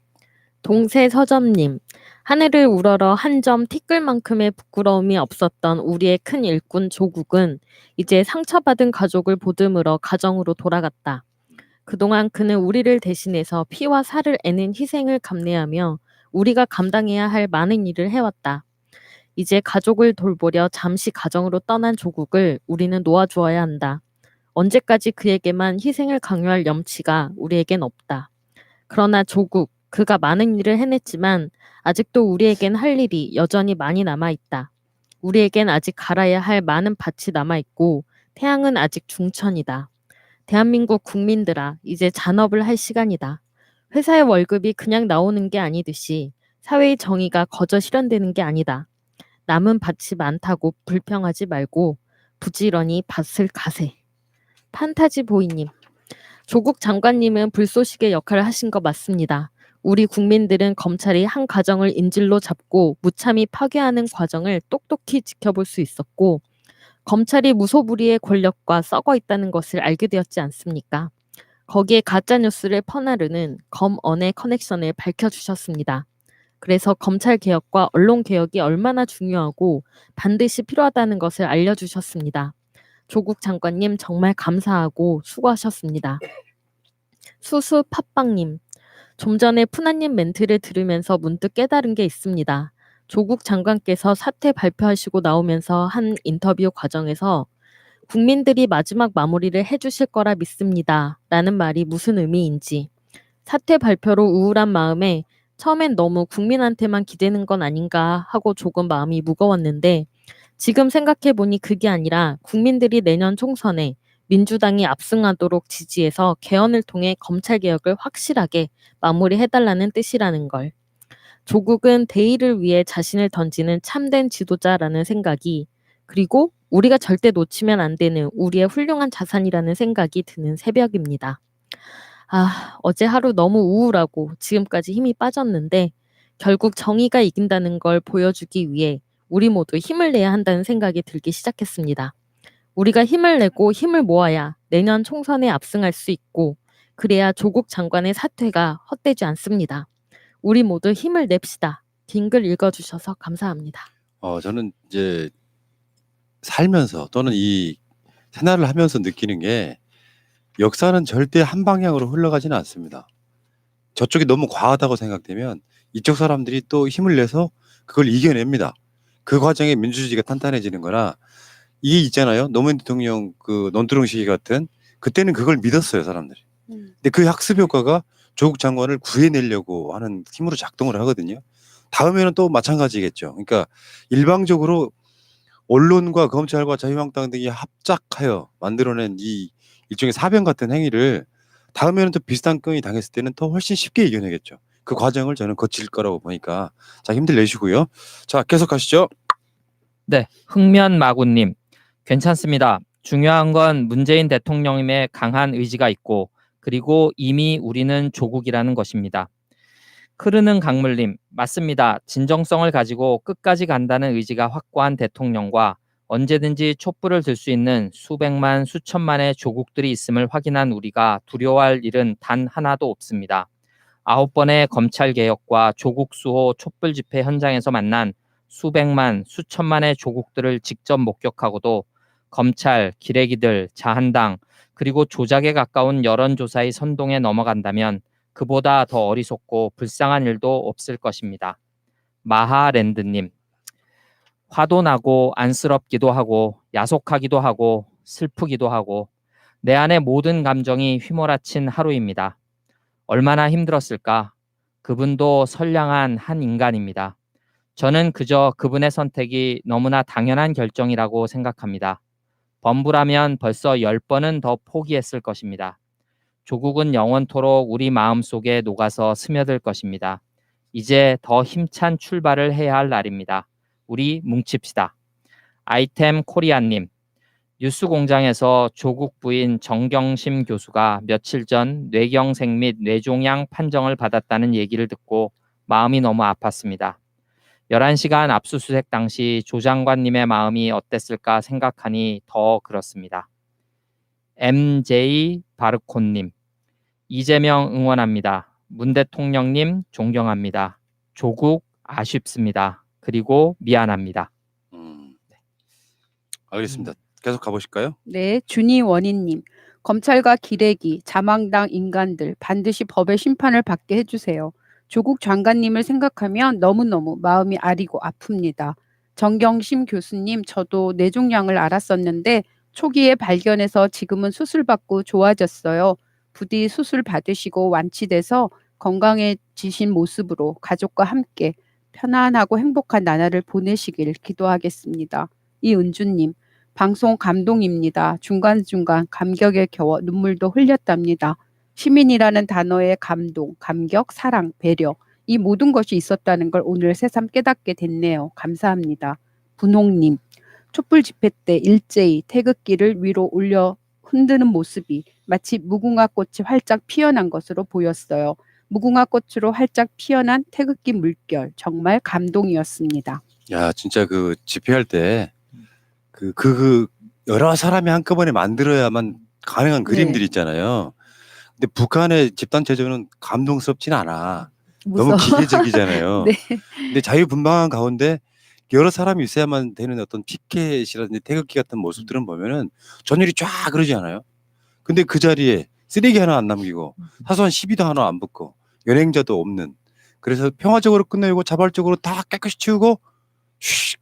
동세서점님, 하늘을 우러러 한 점 티끌만큼의 부끄러움이 없었던 우리의 큰 일꾼 조국은 이제 상처받은 가족을 보듬으러 가정으로 돌아갔다. 그동안 그는 우리를 대신해서 피와 살을 애는 희생을 감내하며 우리가 감당해야 할 많은 일을 해왔다. 이제 가족을 돌보려 잠시 가정으로 떠난 조국을 우리는 놓아주어야 한다. 언제까지 그에게만 희생을 강요할 염치가 우리에겐 없다. 그러나 조국, 그가 많은 일을 해냈지만 아직도 우리에겐 할 일이 여전히 많이 남아있다. 우리에겐 아직 갈아야 할 많은 밭이 남아있고 태양은 아직 중천이다. 대한민국 국민들아, 이제 잔업을 할 시간이다. 회사의 월급이 그냥 나오는 게 아니듯이 사회의 정의가 거저 실현되는 게 아니다. 남은 밭이 많다고 불평하지 말고 부지런히 밭을 가세. 판타지 보이님. 조국 장관님은 불쏘시개 역할을 하신 거 맞습니다. 우리 국민들은 검찰이 한 가정을 인질로 잡고 무참히 파괴하는 과정을 똑똑히 지켜볼 수 있었고 검찰이 무소불위의 권력과 썩어 있다는 것을 알게 되었지 않습니까? 거기에 가짜뉴스를 퍼나르는 검언의 커넥션을 밝혀주셨습니다. 그래서 검찰개혁과 언론개혁이 얼마나 중요하고 반드시 필요하다는 것을 알려주셨습니다. 조국 장관님 정말 감사하고 수고하셨습니다. 수수 팟빵님. 좀 전에 푸나님 멘트를 들으면서 문득 깨달은 게 있습니다. 조국 장관께서 사퇴 발표하시고 나오면서 한 인터뷰 과정에서 국민들이 마지막 마무리를 해주실 거라 믿습니다. 라는 말이 무슨 의미인지 사퇴 발표로 우울한 마음에 처음엔 너무 국민한테만 기대는 건 아닌가 하고 조금 마음이 무거웠는데 지금 생각해보니 그게 아니라 국민들이 내년 총선에 민주당이 압승하도록 지지해서 개헌을 통해 검찰개혁을 확실하게 마무리해달라는 뜻이라는 걸. 조국은 대의를 위해 자신을 던지는 참된 지도자라는 생각이 그리고 우리가 절대 놓치면 안 되는 우리의 훌륭한 자산이라는 생각이 드는 새벽입니다. 어제 하루 너무 우울하고 지금까지 힘이 빠졌는데 결국 정의가 이긴다는 걸 보여주기 위해 우리 모두 힘을 내야 한다는 생각이 들기 시작했습니다. 우리가 힘을 내고 힘을 모아야 내년 총선에 압승할 수 있고 그래야 조국 장관의 사퇴가 헛되지 않습니다. 우리 모두 힘을 냅시다. 긴 글 읽어주셔서 감사합니다. 저는 이제 살면서 또는 이 생활을 하면서 느끼는 게 역사는 절대 한 방향으로 흘러가지는 않습니다. 저쪽이 너무 과하다고 생각되면 이쪽 사람들이 또 힘을 내서 그걸 이겨냅니다. 그 과정에 민주주의가 탄탄해지는 거라 이게 있잖아요. 노무현 대통령 그 논두렁 시기 같은 그때는 그걸 믿었어요, 사람들이. 근데 그 학습 효과가 조국 장관을 구해내려고 하는 힘으로 작동을 하거든요. 다음에는 또 마찬가지겠죠. 그러니까 일방적으로 언론과 검찰과 자유한국당 등이 합작하여 만들어낸 이 일종의 사병 같은 행위를 다음에는 또 비슷한 건이 당했을 때는 더 훨씬 쉽게 이겨내겠죠. 그 과정을 저는 거칠 거라고 보니까 자 힘들 내시고요. 자 계속 하시죠. 네, 흑면마구님. 괜찮습니다. 중요한 건 문재인 대통령님의 강한 의지가 있고 그리고 이미 우리는 조국이라는 것입니다. 흐르는 강물님. 맞습니다. 진정성을 가지고 끝까지 간다는 의지가 확고한 대통령과 언제든지 촛불을 들 수 있는 수백만 수천만의 조국들이 있음을 확인한 우리가 두려워할 일은 단 하나도 없습니다. 9번의 검찰개혁과 조국 수호 촛불 집회 현장에서 만난 수백만 수천만의 조국들을 직접 목격하고도 검찰, 기레기들, 자한당 그리고 조작에 가까운 여론조사의 선동에 넘어간다면 그보다 더 어리석고 불쌍한 일도 없을 것입니다. 마하랜드님. 화도 나고 안쓰럽기도 하고 야속하기도 하고 슬프기도 하고 내 안의 모든 감정이 휘몰아친 하루입니다. 얼마나 힘들었을까? 그분도 선량한 한 인간입니다. 저는 그저 그분의 선택이 너무나 당연한 결정이라고 생각합니다. 범부라면 벌써 10번은 더 포기했을 것입니다. 조국은 영원토록 우리 마음속에 녹아서 스며들 것입니다. 이제 더 힘찬 출발을 해야 할 날입니다. 우리 뭉칩시다. 아이템 코리아님. 뉴스공장에서 조국 부인 정경심 교수가 며칠 전 뇌경색 및 뇌종양 판정을 받았다는 얘기를 듣고 마음이 너무 아팠습니다. 11시간 압수수색 당시 조 장관님의 마음이 어땠을까 생각하니 더 그렇습니다. MJ 바르콘님. 이재명 응원합니다. 문 대통령님 존경합니다. 조국 아쉽습니다. 그리고 미안합니다. 알겠습니다. 계속 가보실까요? 네, 준이원희님. 검찰과 기레기, 자망당 인간들 반드시 법의 심판을 받게 해주세요. 조국 장관님을 생각하면 너무너무 마음이 아리고 아픕니다. 정경심 교수님, 저도 뇌종양을 알았었는데 초기에 발견해서 지금은 수술받고 좋아졌어요. 부디 수술 받으시고 완치돼서 건강해지신 모습으로 가족과 함께 편안하고 행복한 나날을 보내시길 기도하겠습니다. 이은주님. 방송 감동입니다. 중간중간 감격에 겨워 눈물도 흘렸답니다. 시민이라는 단어의 감동, 감격, 사랑, 배려 이 모든 것이 있었다는 걸 오늘 새삼 깨닫게 됐네요. 감사합니다. 분홍님, 촛불 집회 때 일제히 태극기를 위로 올려 흔드는 모습이 마치 무궁화 꽃이 활짝 피어난 것으로 보였어요. 무궁화 꽃으로 활짝 피어난 태극기 물결, 정말 감동이었습니다. 야, 진짜 그 집회할 때 그 여러 사람이 한꺼번에 만들어야만 가능한 그림들이 있잖아요. 근데 북한의 집단체조는 감동스럽진 않아. 너무 기계적이잖아요. 네. 근데 자유분방한 가운데 여러 사람이 있어야만 되는 어떤 피켓이라든지 태극기 같은 모습들은 보면은 전율이 쫙 그러지 않아요? 근데 그 자리에 쓰레기 하나 안 남기고 사소한 시비도 하나 안 붙고 연행자도 없는, 그래서 평화적으로 끝내고 자발적으로 다 깨끗이 치우고 슉,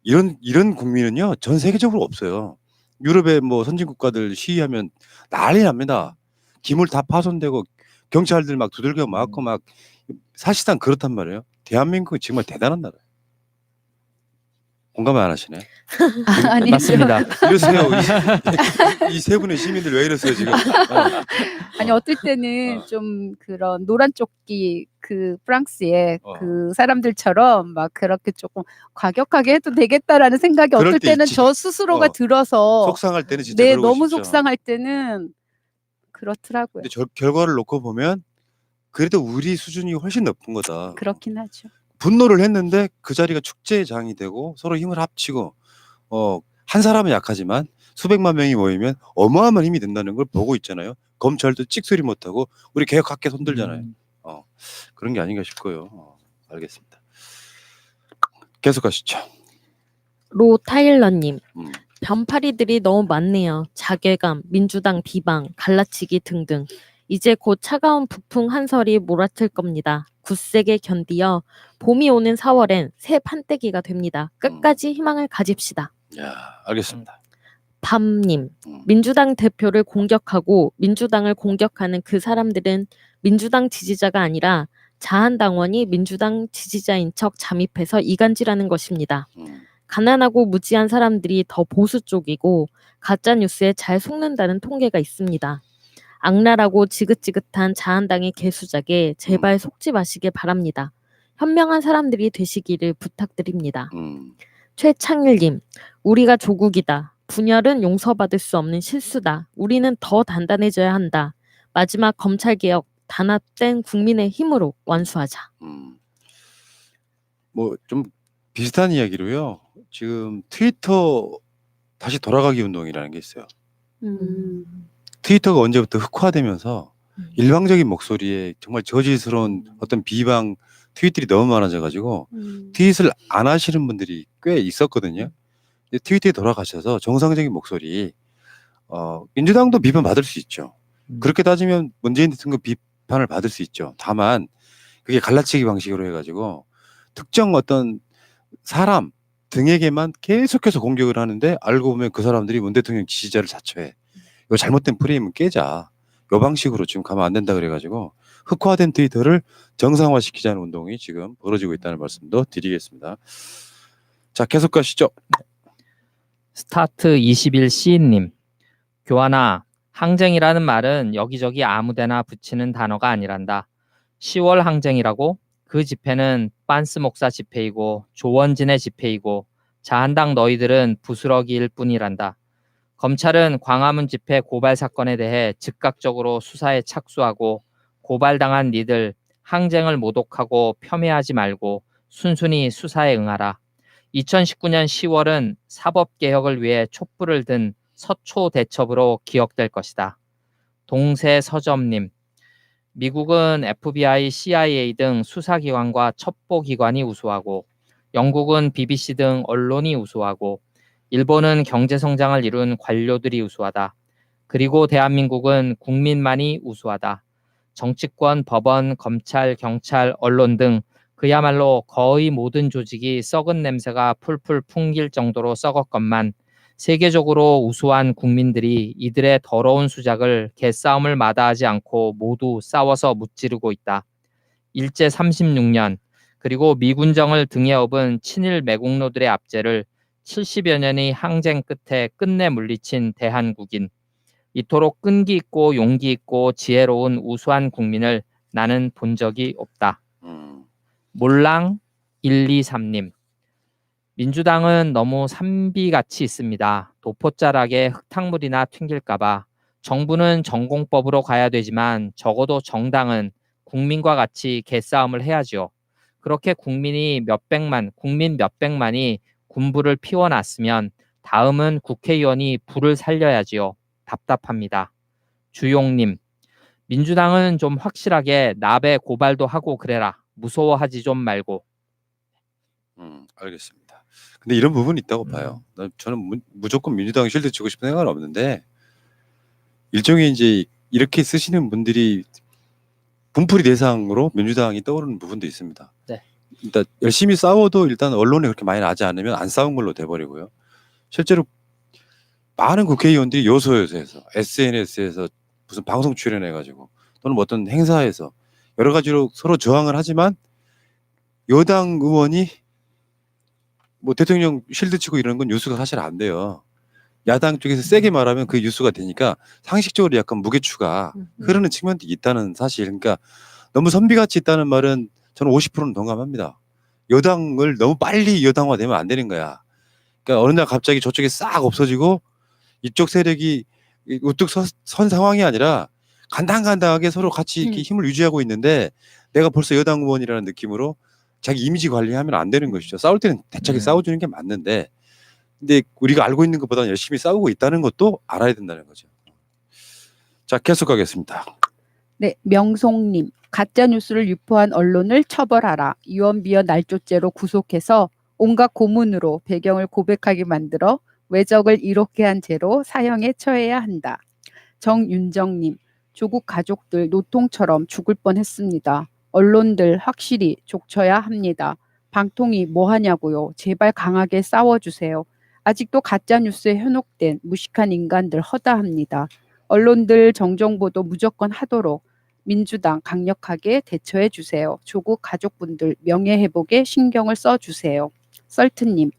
이런 국민은요 전 세계적으로 없어요. 유럽의 뭐 선진 국가들 시위하면 난리 납니다. 기물 다 파손되고 경찰들 막 두들겨 맞고 막, 사실상 그렇단 말이에요. 대한민국은 정말 대단한 나라예요. 공감 안 하시네. 아니죠. 맞습니다. 이러세요. 이 세 분의 시민들 왜 이러세요 지금? 아니 어떨 때는 좀 그런 노란 조끼 그 프랑스의 그 사람들처럼 막 그렇게 조금 과격하게 해도 되겠다라는 생각이 그럴 어떨 때 때는 있지. 저 스스로가 들어서 속상할 때는 진짜 네, 그러고 너무 싶죠. 속상할 때는 그렇더라고요. 근데 결과를 놓고 보면 그래도 우리 수준이 훨씬 높은 거다. 그렇긴 하죠. 분노를 했는데 그 자리가 축제의 장이 되고 서로 힘을 합치고 한 사람은 약하지만 수백만 명이 모이면 어마어마한 힘이 된다는 걸 보고 있잖아요. 검찰도 찍소리 못하고 우리 개혁학계 손들잖아요. 그런 게 아닌가 싶고요. 알겠습니다. 계속 가시죠. 로 타일러님, 음. 변파리들이 너무 많네요. 자괴감, 민주당 비방, 갈라치기 등등. 이제 곧 차가운 북풍 한설이 몰아칠 겁니다. 굳세게 견디어 봄이 오는 4월엔 새 판때기가 됩니다. 끝까지 희망을 가집시다. 야, 알겠습니다. 밤님, 민주당 대표를 공격하고 민주당을 공격하는 그 사람들은 민주당 지지자가 아니라 자한당원이 민주당 지지자인 척 잠입해서 이간질하는 것입니다. 가난하고 무지한 사람들이 더 보수 쪽이고 가짜뉴스에 잘 속는다는 통계가 있습니다. 악랄하고 지긋지긋한 자한당의 개수작에 제발 속지 마시길 바랍니다. 현명한 사람들이 되시기를 부탁드립니다. 최창일님, 우리가 조국이다. 분열은 용서받을 수 없는 실수다. 우리는 더 단단해져야 한다. 마지막 검찰개혁 단합된 국민의 힘으로 완수하자. 뭐 좀 비슷한 이야기로요. 지금 트위터 다시 돌아가기 운동이라는 게 있어요. 트위터가 언제부터 흑화되면서 일방적인 목소리에 정말 저질스러운 어떤 비방 트윗들이 너무 많아져가지고 트윗을 안 하시는 분들이 꽤 있었거든요. 트위터에 돌아가셔서 정상적인 목소리, 민주당도 비판 받을 수 있죠. 그렇게 따지면 문재인 대통령 비판을 받을 수 있죠. 다만 그게 갈라치기 방식으로 해가지고 특정 어떤 사람 등에게만 계속해서 공격을 하는데 알고 보면 그 사람들이 문 대통령 지지자를 자처해. 이거 잘못된 프레임은 깨자. 이 방식으로 지금 가면 안 된다 그래가지고 흑화된 트위터를 정상화시키자는 운동이 지금 벌어지고 있다는 말씀도 드리겠습니다. 자, 계속 가시죠. 스타트 21 시인님, 교환아, 항쟁이라는 말은 여기저기 아무데나 붙이는 단어가 아니란다. 10월 항쟁이라고? 그 집회는 빤스 목사 집회이고 조원진의 집회이고 자한당 너희들은 부스러기일 뿐이란다. 검찰은 광화문 집회 고발 사건에 대해 즉각적으로 수사에 착수하고 고발당한 니들 항쟁을 모독하고 폄훼하지 말고 순순히 수사에 응하라. 2019년 10월은 사법개혁을 위해 촛불을 든 서초 대첩으로 기억될 것이다. 동세서점님, 미국은 FBI, CIA 등 수사기관과 첩보기관이 우수하고 영국은 BBC 등 언론이 우수하고 일본은 경제성장을 이룬 관료들이 우수하다. 그리고 대한민국은 국민만이 우수하다. 정치권, 법원, 검찰, 경찰, 언론 등 그야말로 거의 모든 조직이 썩은 냄새가 풀풀 풍길 정도로 썩었건만 세계적으로 우수한 국민들이 이들의 더러운 수작을 개싸움을 마다하지 않고 모두 싸워서 무찌르고 있다. 일제 36년 그리고 미군정을 등에 업은 친일 매국노들의 압제를 70여 년의 항쟁 끝에 끝내 물리친 대한국인. 이토록 끈기 있고 용기 있고 지혜로운 우수한 국민을 나는 본 적이 없다. 몰랑 123님, 민주당은 너무 산비같이 있습니다. 도포자락에 흙탕물이나 튕길까봐. 정부는 전공법으로 가야 되지만 적어도 정당은 국민과 같이 개싸움을 해야죠. 그렇게 국민 몇백만이 군불을 피워놨으면 다음은 국회의원이 불을 살려야지요. 답답합니다. 주용님, 민주당은 좀 확실하게 납에 고발도 하고 그래라. 무서워하지 좀 말고. 알겠습니다. 근데 이런 부분이 있다고 봐요. 저는 무조건 민주당 실드 치고 싶은 생각은 없는데 일종의 이제 이렇게 쓰시는 분들이 분풀이 대상으로 민주당이 떠오르는 부분도 있습니다. 네. 일단 열심히 싸워도 일단 언론에 그렇게 많이 나지 않으면 안 싸운 걸로 돼버리고요. 실제로 많은 국회의원들이 요소에서 SNS에서 무슨 방송 출연해가지고 또는 뭐 어떤 행사에서 여러 가지로 서로 저항을 하지만 여당 의원이 뭐 대통령 실드 치고 이러는 건 뉴스가 사실 안 돼요. 야당 쪽에서 세게 말하면 그게 뉴스가 되니까 상식적으로 약간 무게추가 흐르는 측면도 있다는 사실. 그러니까 너무 선비같이 있다는 말은 저는 50%는 동감합니다. 여당을 너무 빨리 여당화되면 안 되는 거야. 그러니까 어느 날 갑자기 저쪽에 싹 없어지고 이쪽 세력이 우뚝 선 상황이 아니라 간당간당하게 서로 같이 이렇게 힘을 유지하고 있는데 내가 벌써 여당 의원이라는 느낌으로 자기 이미지 관리하면 안 되는 것이죠. 싸울 때는 대차게 싸워주는 게 맞는데 근데 우리가 알고 있는 것보다 열심히 싸우고 있다는 것도 알아야 된다는 거죠. 자, 계속 가겠습니다. 네, 명송님. 가짜 뉴스를 유포한 언론을 처벌하라. 유언비어 날조죄로 구속해서 온갖 고문으로 배경을 고백하게 만들어 외적을 이롭게 한 죄로 사형에 처해야 한다. 정윤정님. 조국 가족들 노통처럼 죽을 뻔했습니다. 언론들 확실히 족쳐야 합니다. 방통위 뭐 하냐고요. 제발 강하게 싸워주세요. 아직도 가짜뉴스에 현혹된 무식한 인간들 허다합니다. 언론들 정정보도 무조건 하도록 민주당 강력하게 대처해 주세요. 조국 가족분들 명예회복에 신경을 써주세요. 썰트님,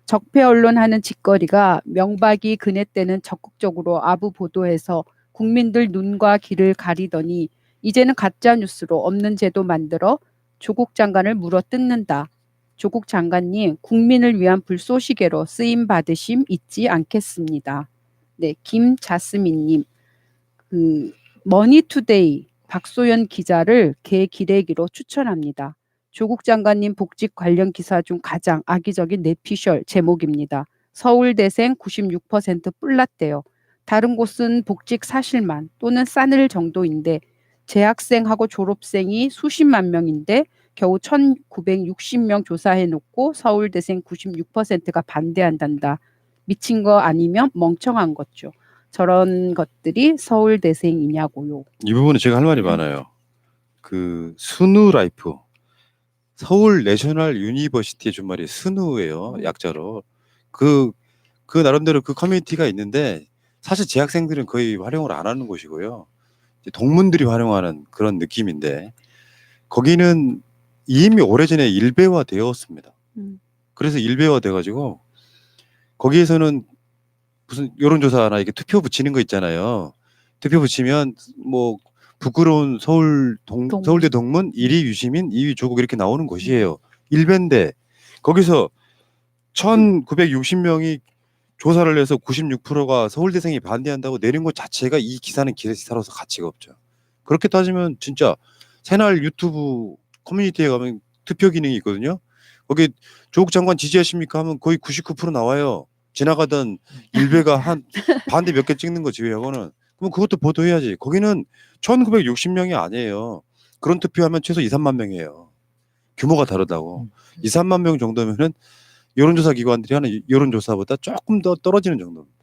적폐 언론하는 짓거리가 명박이 그네 때는 적극적으로 아부 보도해서 국민들 눈과 귀를 가리더니 이제는 가짜뉴스로 없는 제도 만들어 조국 장관을 물어뜯는다. 조국 장관님, 국민을 위한 불쏘시개로 쓰임 받으심 잊지 않겠습니다. 네, 김자스민님, 머니투데이 박소연 기자를 개기레기로 추천합니다. 조국 장관님 복직 관련 기사 중 가장 악의적인 내피셜 제목입니다. 서울대생 96% 뿔났대요. 다른 곳은 복직 사실만 또는 싸늘 정도인데 재학생하고 졸업생이 수십만 명인데 겨우 1960명 조사해놓고 서울대생 96%가 반대한단다. 미친 거 아니면 멍청한 거죠. 저런 것들이 서울대생이냐고요. 이 부분은 제가 할 말이 많아요. 그 스누 라이프, 서울 내셔널 유니버시티의 준말이 스누예요. 약자로. 그 나름대로 그 커뮤니티가 있는데 사실 재학생들은 거의 활용을 안 하는 곳이고요. 동문들이 활용하는 그런 느낌인데 거기는 이미 오래전에 일베화 되었습니다. 그래서 일베화 돼가지고 거기에서는 무슨 여론조사나 이렇게 투표 붙이는 거 있잖아요. 투표 붙이면 뭐 부끄러운 서울대 동문 1위 유시민 2위 조국 이렇게 나오는 곳이에요. 일베인데 거기서 1960명이 조사를 해서 96%가 서울대생이 반대한다고 내린 것 자체가 이 기사는 기사로서 가치가 없죠. 그렇게 따지면 진짜 새날 유튜브 커뮤니티에 가면 투표 기능이 있거든요. 거기 조국 장관 지지하십니까 하면 거의 99% 나와요. 지나가던 일베가 한 반대 몇 개 찍는 거 제외하고는. 그럼 그것도 보도해야지. 거기는 1960명이 아니에요. 그런 투표하면 최소 2, 3만 명이에요. 규모가 다르다고. 2, 3만 명 정도면은 여론조사 기관들이 하는 여론조사보다 조금 더 떨어지는 정도입니다.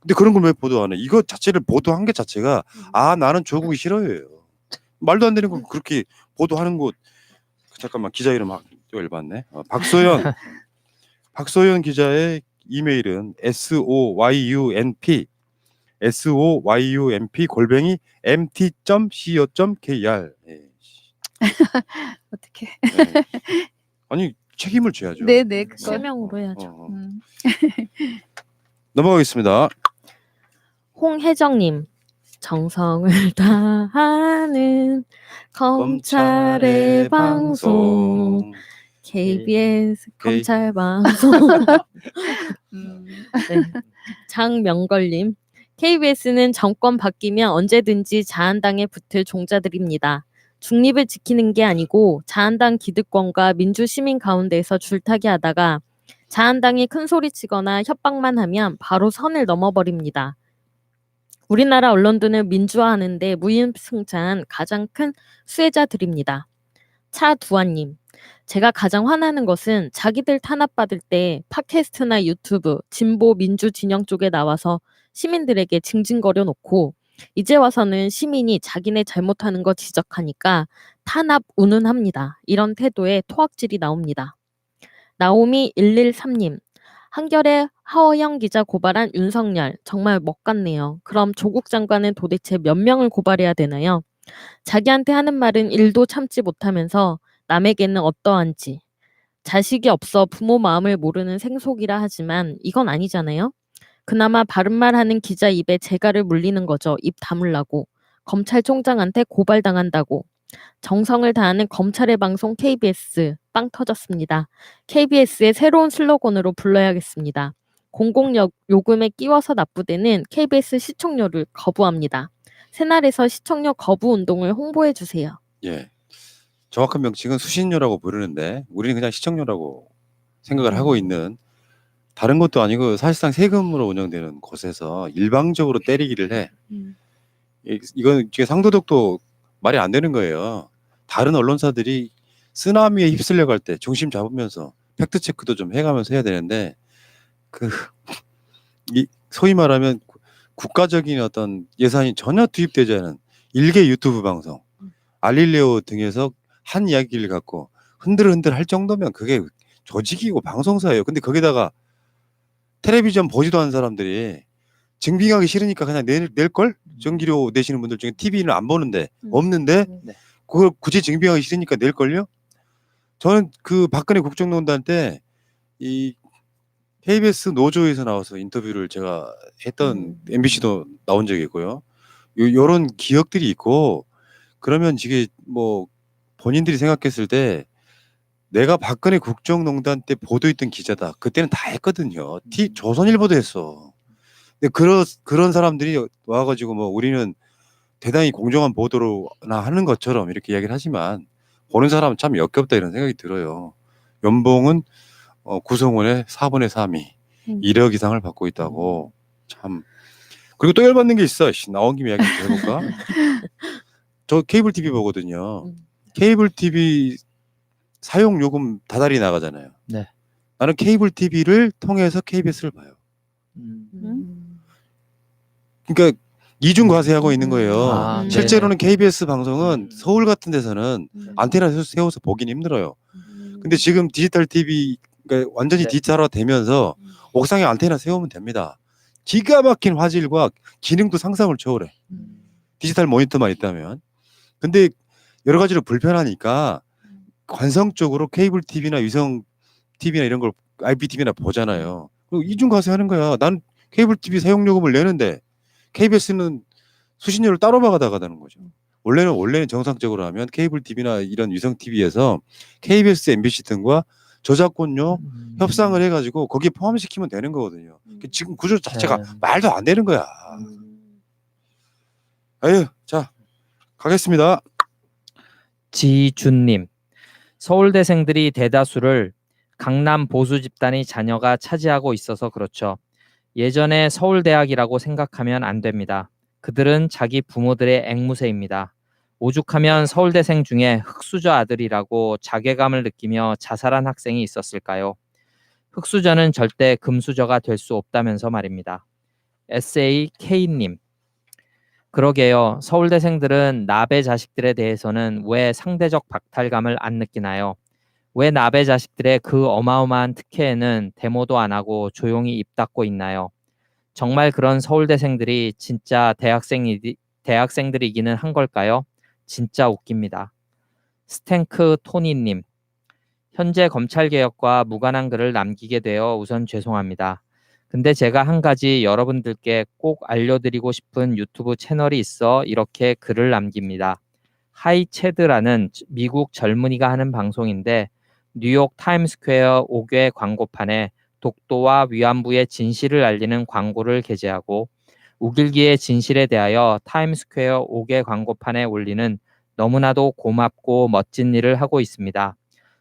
근데 그런 걸 왜 보도 안 해? 이거 자체를 보도한 게 자체가 나는 조국이 싫어요. 말도 안 되는 거 그렇게 보도하는 곳. 잠깐만 기자 이름 열받네. 박소연 기자의 이메일은 soyunp@mt.co.kr. 예. 어떻게? 네. 아니 책임을 져야죠. 네네. 그거. 실명으로 해야죠. 넘어가겠습니다. 홍혜정님, 정성을 다하는 검찰의 방송 KBS K- 검찰 방송. 음. 네. 장명걸님. KBS는 정권 바뀌면 언제든지 자한당에 붙을 종자들입니다. 중립을 지키는 게 아니고 자한당 기득권과 민주시민 가운데서 줄타기 하다가 자한당이 큰 소리 치거나 협박만 하면 바로 선을 넘어버립니다. 우리나라 언론들을 민주화하는데 무임승차한 가장 큰 수혜자들입니다. 차두환님. 제가 가장 화나는 것은 자기들 탄압받을 때 팟캐스트나 유튜브, 진보 민주 진영 쪽에 나와서 시민들에게 징징거려 놓고 이제 와서는 시민이 자기네 잘못하는 거 지적하니까 탄압 운운합니다. 이런 태도에 토악질이 나옵니다. 나오미 113님. 한겨레 하어영 기자 고발한 윤석열 정말 먹같네요. 그럼 조국 장관은 도대체 몇 명을 고발해야 되나요? 자기한테 하는 말은 1도 참지 못하면서 남에게는 어떠한지. 자식이 없어 부모 마음을 모르는 생속이라 하지만 이건 아니잖아요. 그나마 바른말 하는 기자 입에 재갈을 물리는 거죠. 입 다물라고. 검찰총장한테 고발당한다고. 정성을 다하는 검찰의 방송 KBS 빵 터졌습니다. KBS의 새로운 슬로건으로 불러야겠습니다. 공공요금에 끼워서 납부되는 KBS 시청료를 거부합니다. 새날에서 시청료 거부 운동을 홍보해 주세요. 예. 정확한 명칭은 수신료라고 부르는데 우리는 그냥 시청료라고 생각을 하고 있는, 다른 것도 아니고 사실상 세금으로 운영되는 곳에서 일방적으로 때리기를 해. 이건 이게 상도덕도 말이 안 되는 거예요. 다른 언론사들이 쓰나미에 휩쓸려 갈 때 중심 잡으면서 팩트 체크도 좀 해가면서 해야 되는데, 이 소위 말하면 국가적인 어떤 예산이 전혀 투입되지 않은 일개 유튜브 방송, 알릴레오 등에서 한 이야기를 갖고 흔들흔들 할 정도면 그게 조직이고 방송사예요. 근데 거기다가 텔레비전 보지도 않은 사람들이 증빙하기 싫으니까 그냥 낼걸? 전기료 내시는 분들 중에 TV는 안 보는데 없는데 네. 그걸 굳이 증빙하기 싫으니까 낼걸요? 저는 그 박근혜 국정농단 때 이 KBS 노조에서 나와서 인터뷰를 제가 했던 MBC도 나온 적이 있고요. 요런 기억들이 있고, 그러면 이게 뭐 본인들이 생각했을 때 내가 박근혜 국정농단 때 보도했던 기자다. 그때는 다 했거든요. 조선일보도 했어. 근데 그런 사람들이 와가지고 뭐 우리는 대단히 공정한 보도로나 하는 것처럼 이렇게 이야기를 하지만 보는 사람은 참 역겹다 이런 생각이 들어요. 연봉은 구성원의 4분의 3이 1억 이상을 받고 있다고. 참. 그리고 또 열받는 게 있어. 나온 김에 이야기 좀 해볼까? 저 케이블 TV 보거든요. 케이블 TV 사용 요금 다달이 나가잖아요. 네. 나는 케이블 TV를 통해서 KBS를 봐요. 그러니까 이중 과세하고 있는 거예요. 아, 네. 실제로는 KBS 방송은 서울 같은 데서는 안테나 세워서 보긴 힘들어요. 근데 지금 디지털 TV, 그러니까 완전히 네. 디지털화 되면서 옥상에 안테나 세우면 됩니다. 기가 막힌 화질과 기능도 상상을 초월해. 디지털 모니터만 있다면. 근데 여러 가지로 불편하니까 관성적으로 케이블 TV나 위성 TV나 이런 걸 IPTV나 보잖아요. 그리고 이중 과세하는 거야. 난 케이블 TV 사용 요금을 내는데 KBS는 수신료를 따로 받아가다는 거죠. 원래는 정상적으로 하면 케이블 TV나 이런 위성 TV에서 KBS, MBC 등과 저작권료 협상을 해가지고 거기에 포함시키면 되는 거거든요. 지금 구조 자체가 네. 말도 안 되는 거야. 아유, 자 가겠습니다. 지준님. 서울대생들이 대다수를 강남 보수 집단의 자녀가 차지하고 있어서 그렇죠. 예전에 서울대학이라고 생각하면 안 됩니다. 그들은 자기 부모들의 앵무새입니다. 오죽하면 서울대생 중에 흑수저 아들이라고 자괴감을 느끼며 자살한 학생이 있었을까요? 흑수저는 절대 금수저가 될 수 없다면서 말입니다. SAK님. 그러게요. 서울대생들은 나배 자식들에 대해서는 왜 상대적 박탈감을 안 느끼나요? 왜 나배 자식들의 그 어마어마한 특혜에는 데모도 안 하고 조용히 입 닫고 있나요? 정말 그런 서울대생들이 진짜 대학생들이기는 한 걸까요? 진짜 웃깁니다. 스탱크 토니님. 현재 검찰개혁과 무관한 글을 남기게 되어 우선 죄송합니다. 근데 제가 한 가지 여러분들께 꼭 알려드리고 싶은 유튜브 채널이 있어 이렇게 글을 남깁니다. 하이체드라는 미국 젊은이가 하는 방송인데 뉴욕 타임스퀘어 5개 광고판에 독도와 위안부의 진실을 알리는 광고를 게재하고 우길기의 진실에 대하여 타임스퀘어 5개 광고판에 올리는 너무나도 고맙고 멋진 일을 하고 있습니다.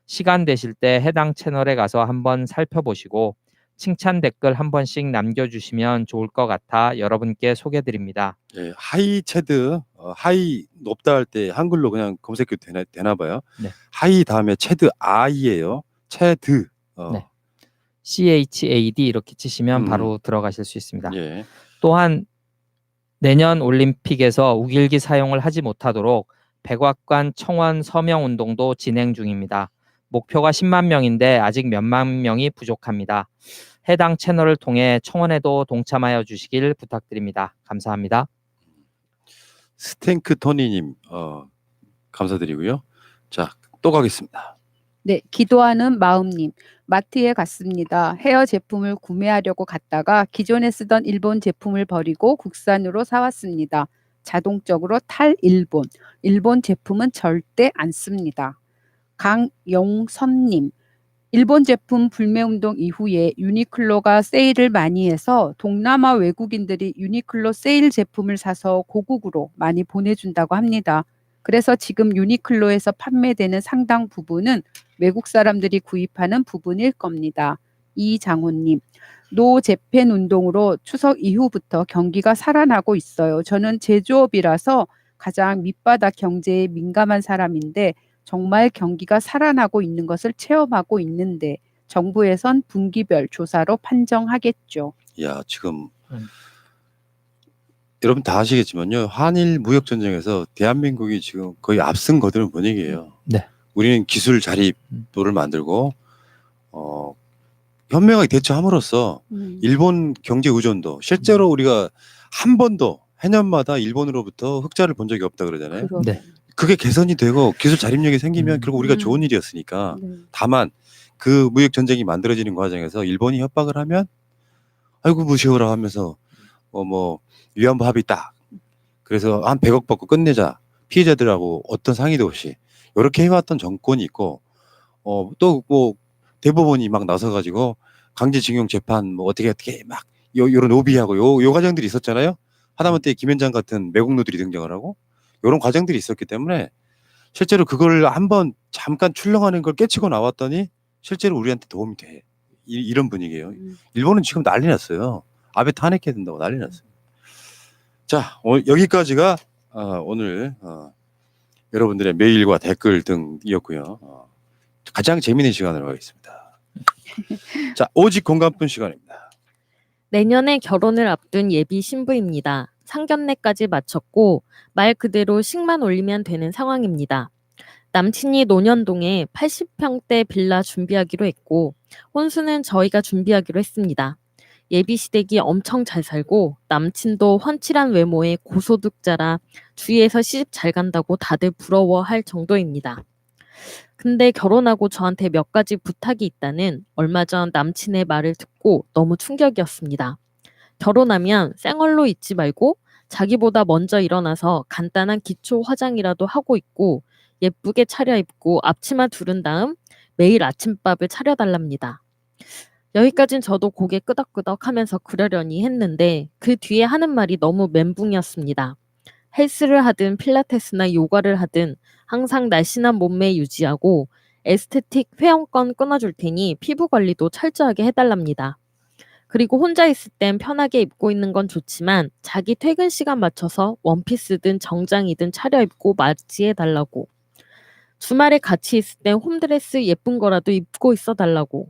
시간 되실 때 해당 채널에 가서 한번 살펴보시고 칭찬 댓글 한 번씩 남겨주시면 좋을 것 같아 여러분께 소개드립니다. 예, 하이 체드, 하이 높다 할 때 한글로 그냥 검색해도 되나 봐요. 네. 하이 다음에 체드 아이예요. 체드. 네. CHAD 이렇게 치시면 음. 바로 들어가실 수 있습니다. 예. 또한 내년 올림픽에서 우길기 사용을 하지 못하도록 백악관 청원 서명 운동도 진행 중입니다. 목표가 10만 명인데 아직 몇만 명이 부족합니다. 해당 채널을 통해 청원에도 동참하여 주시길 부탁드립니다. 감사합니다. 스탱크 토니님 감사드리고요. 자, 또 가겠습니다. 네, 기도하는 마음님. 마트에 갔습니다. 헤어 제품을 구매하려고 갔다가 기존에 쓰던 일본 제품을 버리고 국산으로 사왔습니다. 자동적으로 탈일본. 일본 제품은 절대 안 씁니다. 강용선님. 일본 제품 불매운동 이후에 유니클로가 세일을 많이 해서 동남아 외국인들이 유니클로 세일 제품을 사서 고국으로 많이 보내준다고 합니다. 그래서 지금 유니클로에서 판매되는 상당 부분은 외국 사람들이 구입하는 부분일 겁니다. 이장훈님, 노 재팬 운동으로 추석 이후부터 경기가 살아나고 있어요. 저는 제조업이라서 가장 밑바닥 경제에 민감한 사람인데 정말 경기가 살아나고 있는 것을 체험하고 있는데 정부에선 분기별 조사로 판정하겠죠. 야, 지금 여러분 다 아시겠지만요. 한일 무역 전쟁에서 대한민국이 지금 거의 앞선 거두는 분위기예요. 네. 우리는 기술 자립도를 만들고 현명하게 대처함으로써 일본 경제 의존도 실제로 우리가 한 번도 해년마다 일본으로부터 흑자를 본 적이 없다 그러잖아요. 네. 그게 개선이 되고 기술 자립력이 생기면 결국 우리가 좋은 일이었으니까. 다만 그 무역 전쟁이 만들어지는 과정에서 일본이 협박을 하면 아이고 무시오라 하면서 뭐 위안부 합의 딱 그래서 한 100억 받고 끝내자 피해자들하고 어떤 상의도 없이 이렇게 해왔던 정권이 있고 또 뭐 대법원이 막 나서가지고 강제징용 재판 뭐 어떻게 막 요런 로비하고 요 과정들이 있었잖아요. 하다못해 김현장 같은 매국노들이 등장을 하고 요런 과정들이 있었기 때문에 실제로 그걸 한번 잠깐 출렁하는 걸 깨치고 나왔더니 실제로 우리한테 도움이 돼. 이런 분위기예요. 일본은 지금 난리 났어요. 아베 탄핵해야 된다고 난리 났어요. 자, 여기까지가 오늘 여러분들의 메일과 댓글 등이었고요. 가장 재미있는 시간으로 가겠습니다. 자, 오직 공감분 시간입니다. 내년에 결혼을 앞둔 예비 신부입니다. 상견례까지 마쳤고 말 그대로 식만 올리면 되는 상황입니다. 남친이 논현동에 80평대 빌라 준비하기로 했고 혼수는 저희가 준비하기로 했습니다. 예비 시댁이 엄청 잘 살고 남친도 훤칠한 외모에 고소득자라 주위에서 시집 잘 간다고 다들 부러워할 정도입니다. 근데 결혼하고 저한테 몇 가지 부탁이 있다는 얼마 전 남친의 말을 듣고 너무 충격이었습니다. 결혼하면 생얼로 있지 말고 자기보다 먼저 일어나서 간단한 기초 화장이라도 하고 있고 예쁘게 차려입고 앞치마 두른 다음 매일 아침밥을 차려달랍니다. 여기까진 저도 고개 끄덕끄덕 하면서 그러려니 했는데 그 뒤에 하는 말이 너무 멘붕이었습니다. 헬스를 하든 필라테스나 요가를 하든 항상 날씬한 몸매 유지하고 에스테틱 회원권 끊어줄 테니 피부 관리도 철저하게 해달랍니다. 그리고 혼자 있을 땐 편하게 입고 있는 건 좋지만 자기 퇴근 시간 맞춰서 원피스든 정장이든 차려입고 맞이해달라고. 주말에 같이 있을 땐 홈드레스 예쁜 거라도 입고 있어달라고.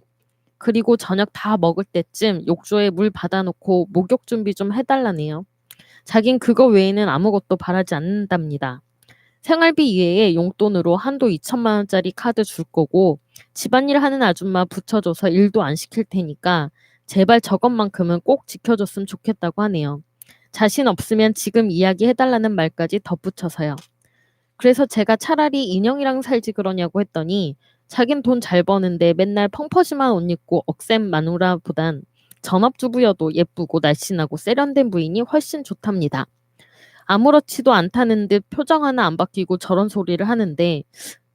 그리고 저녁 다 먹을 때쯤 욕조에 물 받아놓고 목욕 준비 좀 해달라네요. 자긴 그거 외에는 아무것도 바라지 않는답니다. 생활비 이외에 용돈으로 한도 2천만 원짜리 카드 줄 거고 집안일 하는 아줌마 붙여줘서 일도 안 시킬 테니까 제발 저것만큼은 꼭 지켜줬으면 좋겠다고 하네요. 자신 없으면 지금 이야기해달라는 말까지 덧붙여서요. 그래서 제가 차라리 인형이랑 살지 그러냐고 했더니 자긴 돈 잘 버는데 맨날 펑퍼짐한 옷 입고 억센 마누라보단 전업주부여도 예쁘고 날씬하고 세련된 부인이 훨씬 좋답니다. 아무렇지도 않다는 듯 표정 하나 안 바뀌고 저런 소리를 하는데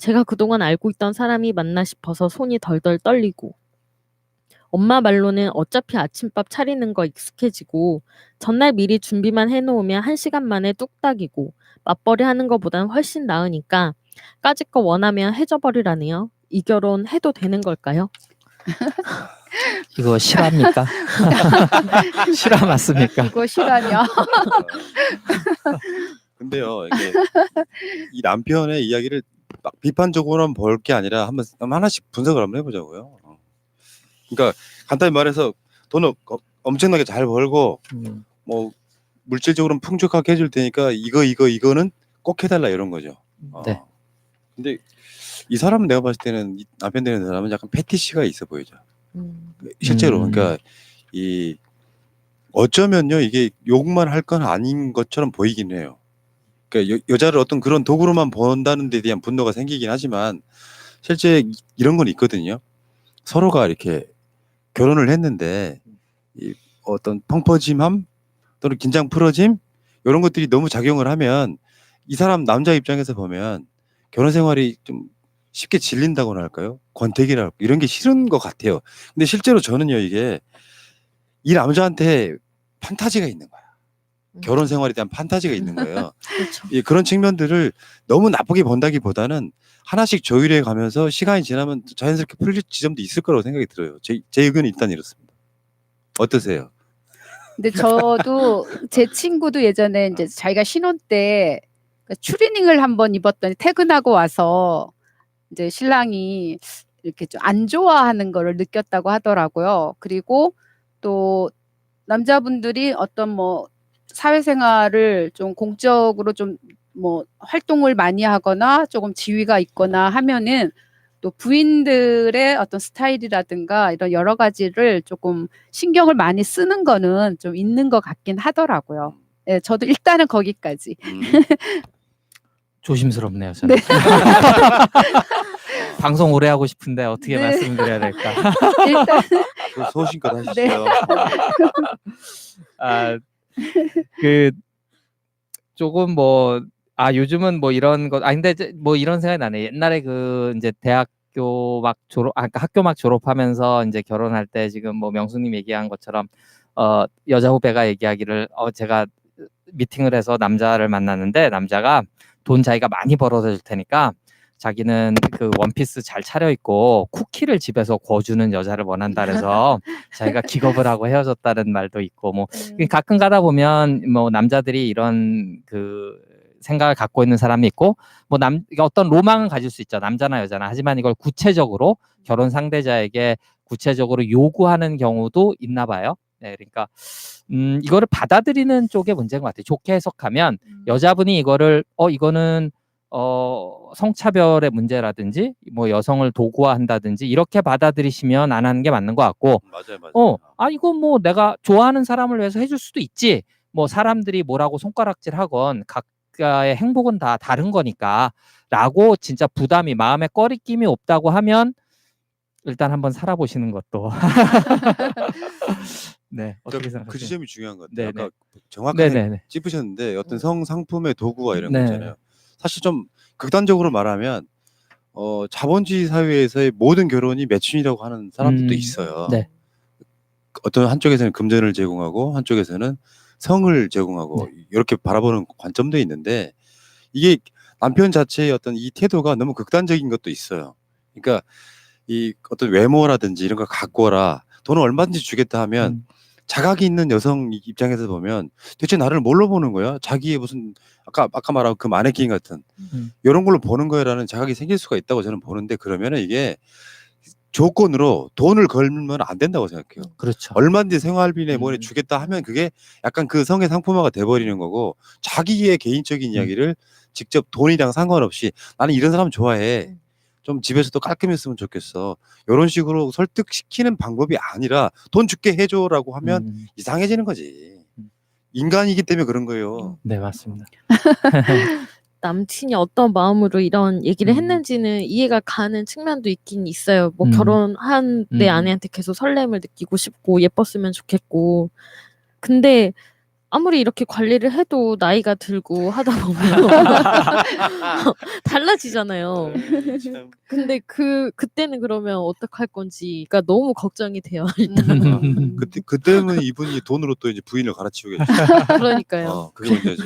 제가 그동안 알고 있던 사람이 맞나 싶어서 손이 덜덜 떨리고 엄마 말로는 어차피 아침밥 차리는 거 익숙해지고 전날 미리 준비만 해놓으면 1시간 만에 뚝딱이고 맞벌이 하는 것보단 훨씬 나으니까 까짓 거 원하면 해줘버리라네요. 이 결혼 해도 되는 걸까요? 이거 실화입니까? 실화 맞습니까? 이거 실화냐? 근데요, 이게 이 남편의 이야기를 막 비판적으로만 볼 게 아니라 한번 하나씩 분석을 한번 해보자고요. 그러니까 간단히 말해서 돈을 엄청나게 잘 벌고 뭐 물질적으로는 풍족하게 해줄 테니까 이거는 꼭 해달라 이런 거죠. 네. 근데 이 사람은 내가 봤을 때는 이 남편 되는 사람은 약간 패티시가 있어 보이죠. 실제로 그러니까 이 어쩌면요 이게 욕만 할 건 아닌 것처럼 보이긴 해요. 그러니까 여자를 어떤 그런 도구로만 본다는 데 대한 분노가 생기긴 하지만 실제 이런 건 있거든요. 서로가 이렇게 결혼을 했는데 이 어떤 펑퍼짐함 또는 긴장 풀어짐 이런 것들이 너무 작용을 하면 이 사람 남자 입장에서 보면 결혼 생활이 좀 쉽게 질린다고나 할까요? 권태기라 이런 게 싫은 것 같아요. 근데 실제로 저는요 이게 이 남자한테 판타지가 있는 거야. 결혼 생활에 대한 판타지가 있는 거예요. 그렇죠. 예, 그런 측면들을 너무 나쁘게 본다기보다는 하나씩 조율해 가면서 시간이 지나면 자연스럽게 풀릴 지점도 있을 거라고 생각이 들어요. 제 의견은 일단 이렇습니다. 어떠세요? 근데 저도 제 친구도 예전에 이제 자기가 신혼 때 추리닝을 한번 입었더니 퇴근하고 와서 이제 신랑이 이렇게 좀 안 좋아하는 거를 느꼈다고 하더라고요. 그리고 또 남자분들이 어떤 뭐 사회생활을 좀 공적으로 좀 뭐 활동을 많이 하거나 조금 지위가 있거나 하면은 또 부인들의 어떤 스타일이라든가 이런 여러 가지를 조금 신경을 많이 쓰는 거는 좀 있는 것 같긴 하더라고요. 예, 저도 일단은 거기까지. 조심스럽네요, 저는. 네. 방송 오래 하고 싶은데 어떻게 네. 말씀드려야 될까? 일단 소신껏 하시죠. 네. 아, 그 조금 뭐 요즘은 뭐 이런 것 근데 이제 뭐 이런 생각이 나네. 옛날에 그 이제 대학교 막 그러니까 학교 막 졸업하면서 이제 결혼할 때 지금 뭐 명수님 얘기한 것처럼 여자 후배가 얘기하기를 제가 미팅을 해서 남자를 만났는데 남자가 돈 자기가 많이 벌어다 줄 테니까 자기는 그 원피스 잘 차려입고 쿠키를 집에서 구워주는 여자를 원한다 그래서 자기가 기겁을 하고 헤어졌다는 말도 있고 뭐 가끔 가다 보면 뭐 남자들이 이런 그 생각을 갖고 있는 사람이 있고 뭐 어떤 로망은 가질 수 있죠. 남자나 여자나. 하지만 이걸 구체적으로 결혼 상대자에게 구체적으로 요구하는 경우도 있나 봐요. 네, 그러니까 이거를 받아들이는 쪽의 문제인 것 같아요. 좋게 해석하면 여자분이 이거를 이거는 성차별의 문제라든지 뭐 여성을 도구화한다든지 이렇게 받아들이시면 안 하는 게 맞는 것 같고 맞아요. 이거 뭐 내가 좋아하는 사람을 위해서 해줄 수도 있지 뭐 사람들이 뭐라고 손가락질하건 각자의 행복은 다 다른 거니까 라고 진짜 부담이 마음에 꺼리낌이 없다고 하면 일단 한번 살아보시는 것도 네, 어떻게 생각하세요? 그 지점이 중요한 것 같아요. 네네. 아까 정확하게 네네네. 짚으셨는데 어떤 성상품의 도구와 이런 네. 거 있잖아요. 사실 좀 극단적으로 말하면 자본주의 사회에서의 모든 결혼이 매춘이라고 하는 사람들도 있어요. 네. 어떤 한쪽에서는 금전을 제공하고 한쪽에서는 성을 제공하고 이렇게 바라보는 관점도 있는데 이게 남편 자체의 어떤 이 태도가 너무 극단적인 것도 있어요. 그러니까 이 어떤 외모라든지 이런 걸 갖고 와라. 돈을 얼마든지 주겠다 하면 자각이 있는 여성 입장에서 보면 대체 나를 뭘로 보는 거야? 자기의 무슨 아까 말한 그 마네킹 같은 이런 걸로 보는 거야라는 자각이 생길 수가 있다고 저는 보는데 그러면은 이게 조건으로 돈을 걸면 안 된다고 생각해요. 그렇죠. 얼마든지 생활비나 뭐에 주겠다 하면 그게 약간 그 성의 상품화가 돼버리는 거고 자기의 개인적인 이야기를 직접 돈이랑 상관없이 나는 이런 사람 좋아해. 좀 집에서도 깔끔했으면 좋겠어. 이런 식으로 설득시키는 방법이 아니라 돈 줄게 해줘라고 하면 이상해지는 거지. 인간이기 때문에 그런 거예요. 네, 맞습니다. 남친이 어떤 마음으로 이런 얘기를 했는지는 이해가 가는 측면도 있긴 있어요. 뭐 결혼한 내 아내한테 계속 설렘을 느끼고 싶고 예뻤으면 좋겠고. 근데 아무리 이렇게 관리를 해도 나이가 들고 하다 보면 달라지잖아요. 참. 근데 그때는 그러면 어떡할 건지가 너무 걱정이 돼요. 일단. 그때는 이분이 돈으로 또 이제 부인을 갈아치우겠죠. 그러니까요. 그게 문제지.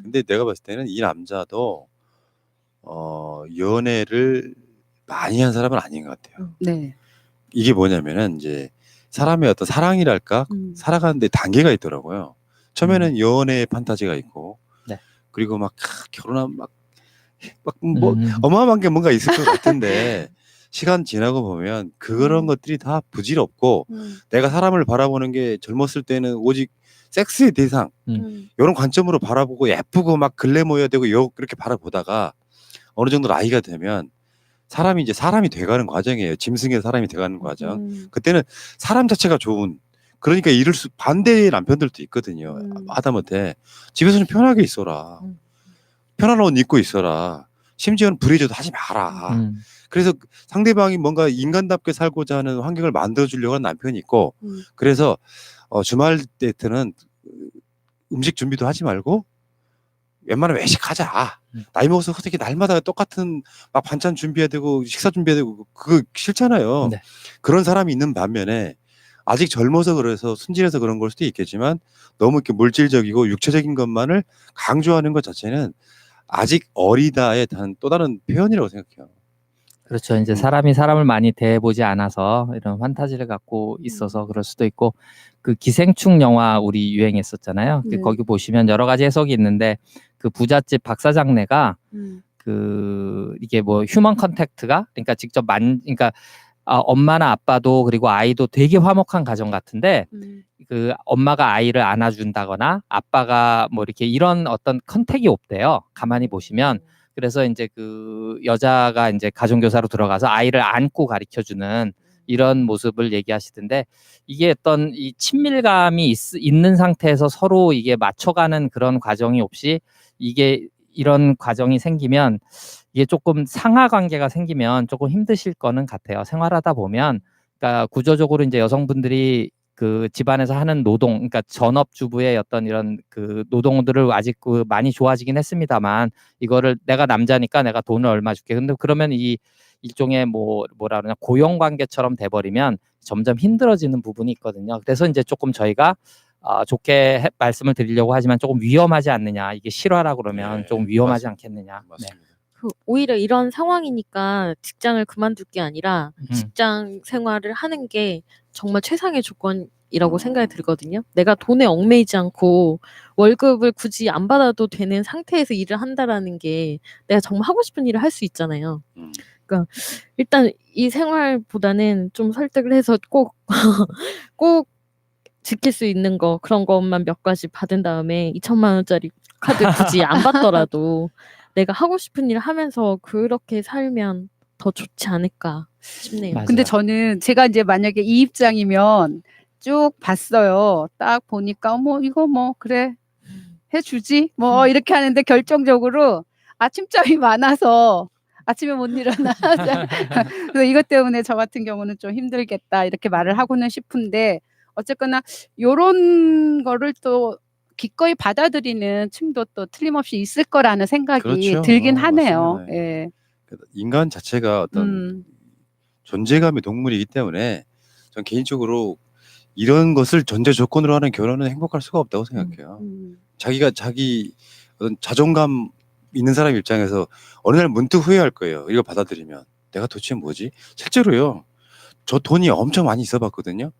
근데 내가 봤을 때는 이 남자도 연애를 많이 한 사람은 아닌 것 같아요. 네. 이게 뭐냐면은 이제 사람의 어떤 사랑이랄까 살아가는데 단계가 있더라고요. 처음에는 연애의 판타지가 있고, 네. 그리고 막 결혼하면 막 뭐 어마어마한 게 뭔가 있을 것 같은데 시간 지나고 보면 그런 것들이 다 부질없고 내가 사람을 바라보는 게 젊었을 때는 오직 섹스의 대상 이런 관점으로 바라보고 예쁘고 막 글래머여야 되고 그렇게 바라보다가 어느 정도 나이가 되면 사람이 이제 사람이 돼가는 과정이에요. 짐승의 사람이 돼가는 과정. 그때는 사람 자체가 좋은, 그러니까 반대의 남편들도 있거든요. 하다못해 집에서 좀 편하게 있어라. 편한 옷 입고 있어라. 심지어는 브레이저도 하지 마라. 그래서 상대방이 뭔가 인간답게 살고자 하는 환경을 만들어주려고 하는 남편이 있고, 그래서 주말 때는 음식 준비도 하지 말고 웬만하면 외식하자. 나이 먹어서 어떻게 날마다 똑같은 막 반찬 준비해야 되고 식사 준비해야 되고 그거 싫잖아요. 네. 그런 사람이 있는 반면에 아직 젊어서 그래서 순진해서 그런 걸 수도 있겠지만 너무 이렇게 물질적이고 육체적인 것만을 강조하는 것 자체는 아직 어리다의 또 다른 표현이라고 생각해요. 그렇죠. 이제 사람이 사람을 많이 대해보지 않아서 이런 판타지를 갖고 있어서 그럴 수도 있고, 그 기생충 영화 우리 유행했었잖아요. 네. 거기 보시면 여러 가지 해석이 있는데 그 부잣집 박사장네가 이게 뭐 휴먼 컨택트가 그러니까 직접 그러니까 엄마나 아빠도 그리고 아이도 되게 화목한 가정 같은데 그 엄마가 아이를 안아준다거나 아빠가 뭐 이렇게 이런 어떤 컨택이 없대요. 가만히 보시면. 그래서 이제 그 여자가 이제 가정교사로 들어가서 아이를 안고 가르쳐주는 이런 모습을 얘기하시던데, 이게 어떤 이 친밀감이 있는 상태에서 서로 이게 맞춰가는 그런 과정이 없이 이런 과정이 생기면 이게 조금 상하 관계가 생기면 조금 힘드실 거는 같아요. 생활하다 보면, 그러니까 구조적으로 이제 여성분들이 그 집안에서 하는 노동, 그러니까 전업주부의 어떤 이런 그 노동들을 아직 많이 좋아지긴 했습니다만, 이거를 내가 남자니까 내가 돈을 얼마 줄게. 근데 그러면 이 일종의 뭐라 그러냐 고용 관계처럼 돼버리면 점점 힘들어지는 부분이 있거든요. 그래서 이제 조금 저희가 좋게 말씀을 드리려고 하지만 조금 위험하지 않느냐, 이게 실화라 그러면 조금 위험하지 않겠느냐. 맞습니다. 오히려 이런 상황이니까 직장을 그만둘 게 아니라 직장 생활을 하는 게 정말 최상의 조건이라고 생각이 들거든요. 내가 돈에 얽매이지 않고 월급을 굳이 안 받아도 되는 상태에서 일을 한다라는 게 내가 정말 하고 싶은 일을 할 수 있잖아요. 그러니까 일단 이 생활보다는 좀 설득을 해서 꼭 지킬 수 있는 거, 그런 것만 몇 가지 받은 다음에 2천만 원짜리 카드 굳이 안 받더라도 내가 하고 싶은 일을 하면서 그렇게 살면 더 좋지 않을까 싶네요. 맞아요. 근데 저는 제가 이제 만약에 이 입장이면 쭉 봤어요. 딱 보니까 이거 그래 해주지 이렇게 하는데 결정적으로 아침잠이 많아서 아침에 못 일어나. 그래서 이것 때문에 저 같은 경우는 좀 힘들겠다 이렇게 말을 하고는 싶은데, 어쨌거나 요런 거를 또 기꺼이 받아들이는 층도 또 틀림없이 있을 거라는 생각이 그렇죠. 들긴 하네요. 맞습니다. 예. 인간 자체가 어떤 존재감의 동물이기 때문에 전 개인적으로 이런 것을 전제 조건으로 하는 결혼은 행복할 수가 없다고 생각해요. 자기 어떤 자존감 있는 사람 입장에서 어느 날 문득 후회할 거예요. 이거 받아들이면 내가 도대체 뭐지? 실제로요. 저 돈이 엄청 많이 있어 봤거든요.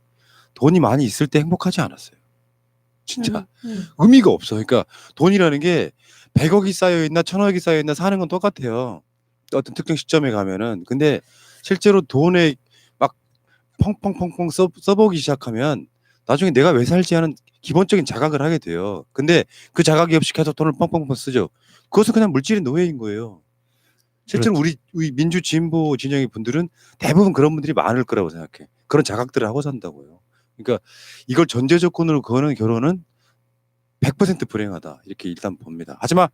돈이 많이 있을 때 행복하지 않았어요. 진짜 의미가 없어. 그러니까 돈이라는 게 100억이 쌓여있나 1000억이 쌓여있나 사는 건 똑같아요. 어떤 특정 시점에 가면은. 근데 실제로 돈에 막 펑펑펑펑 써보기 시작하면 나중에 내가 왜 살지 하는 기본적인 자각을 하게 돼요. 근데 그 자각이 없이 계속 돈을 펑펑펑 쓰죠. 그것은 그냥 물질의 노예인 거예요. 실제로 우리 민주 진보 진영의 분들은 대부분 그런 분들이 많을 거라고 생각해. 그런 자각들을 하고 산다고요. 그러니까 이걸 전제 조건으로 거는 결혼은 100% 불행하다. 이렇게 일단 봅니다. 하지마.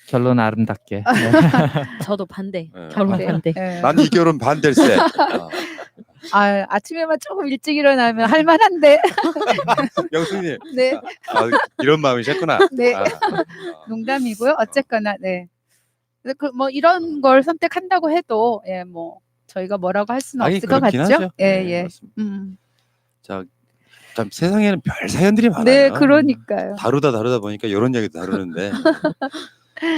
결론 아름답게. 저도 반대. 네. 결혼 네. 반대. 예. 난 이 결혼 반댈세. 아침에만 조금 일찍 일어나면 할만한데. 명수님, 네, 이런 마음이셨구나. 네. 아, 농담이고요. 어쨌거나 네. 뭐 이런 걸 선택한다고 해도 예, 뭐 저희가 뭐라고 할 수는 없을 것 그렇긴 같죠. 하죠. 예, 네, 예. 맞습니다. 음. 자, 참 세상에는 별 사연들이 많아요. 네, 그러니까요. 다루다 보니까 이런 얘기도 다루는데.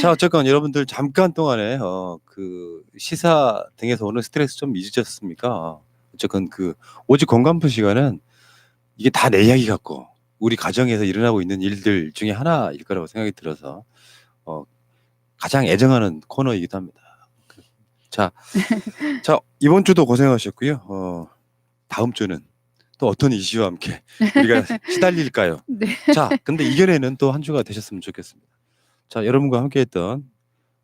자, 어쨌건 여러분들 잠깐 동안에 그 시사 등에서 오는 스트레스 좀 잊으셨습니까? 어쨌건 그 오직 건강부 시간은 이게 다 내 이야기 같고 우리 가정에서 일어나고 있는 일들 중에 하나일 거라고 생각이 들어서 가장 애정하는 코너이기도 합니다. 자, 이번 주도 고생하셨고요. 다음 주는 또 어떤 이슈와 함께 우리가 시달릴까요? 네. 자, 근데 이겨내는 또 한 주가 되셨으면 좋겠습니다. 자, 여러분과 함께했던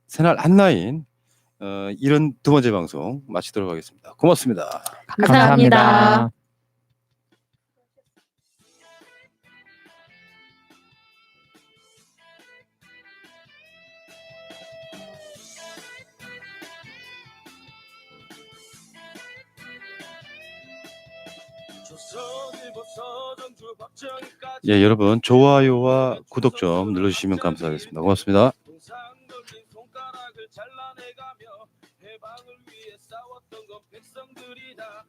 새날 한라인 72번째 방송 마치도록 하겠습니다. 고맙습니다. 감사합니다. 예, 여러분 좋아요와 구독 좀 눌러주시면 감사하겠습니다. 고맙습니다. 손가락을 잘라내가며 해방을 위해 싸웠던 건 백성들이다.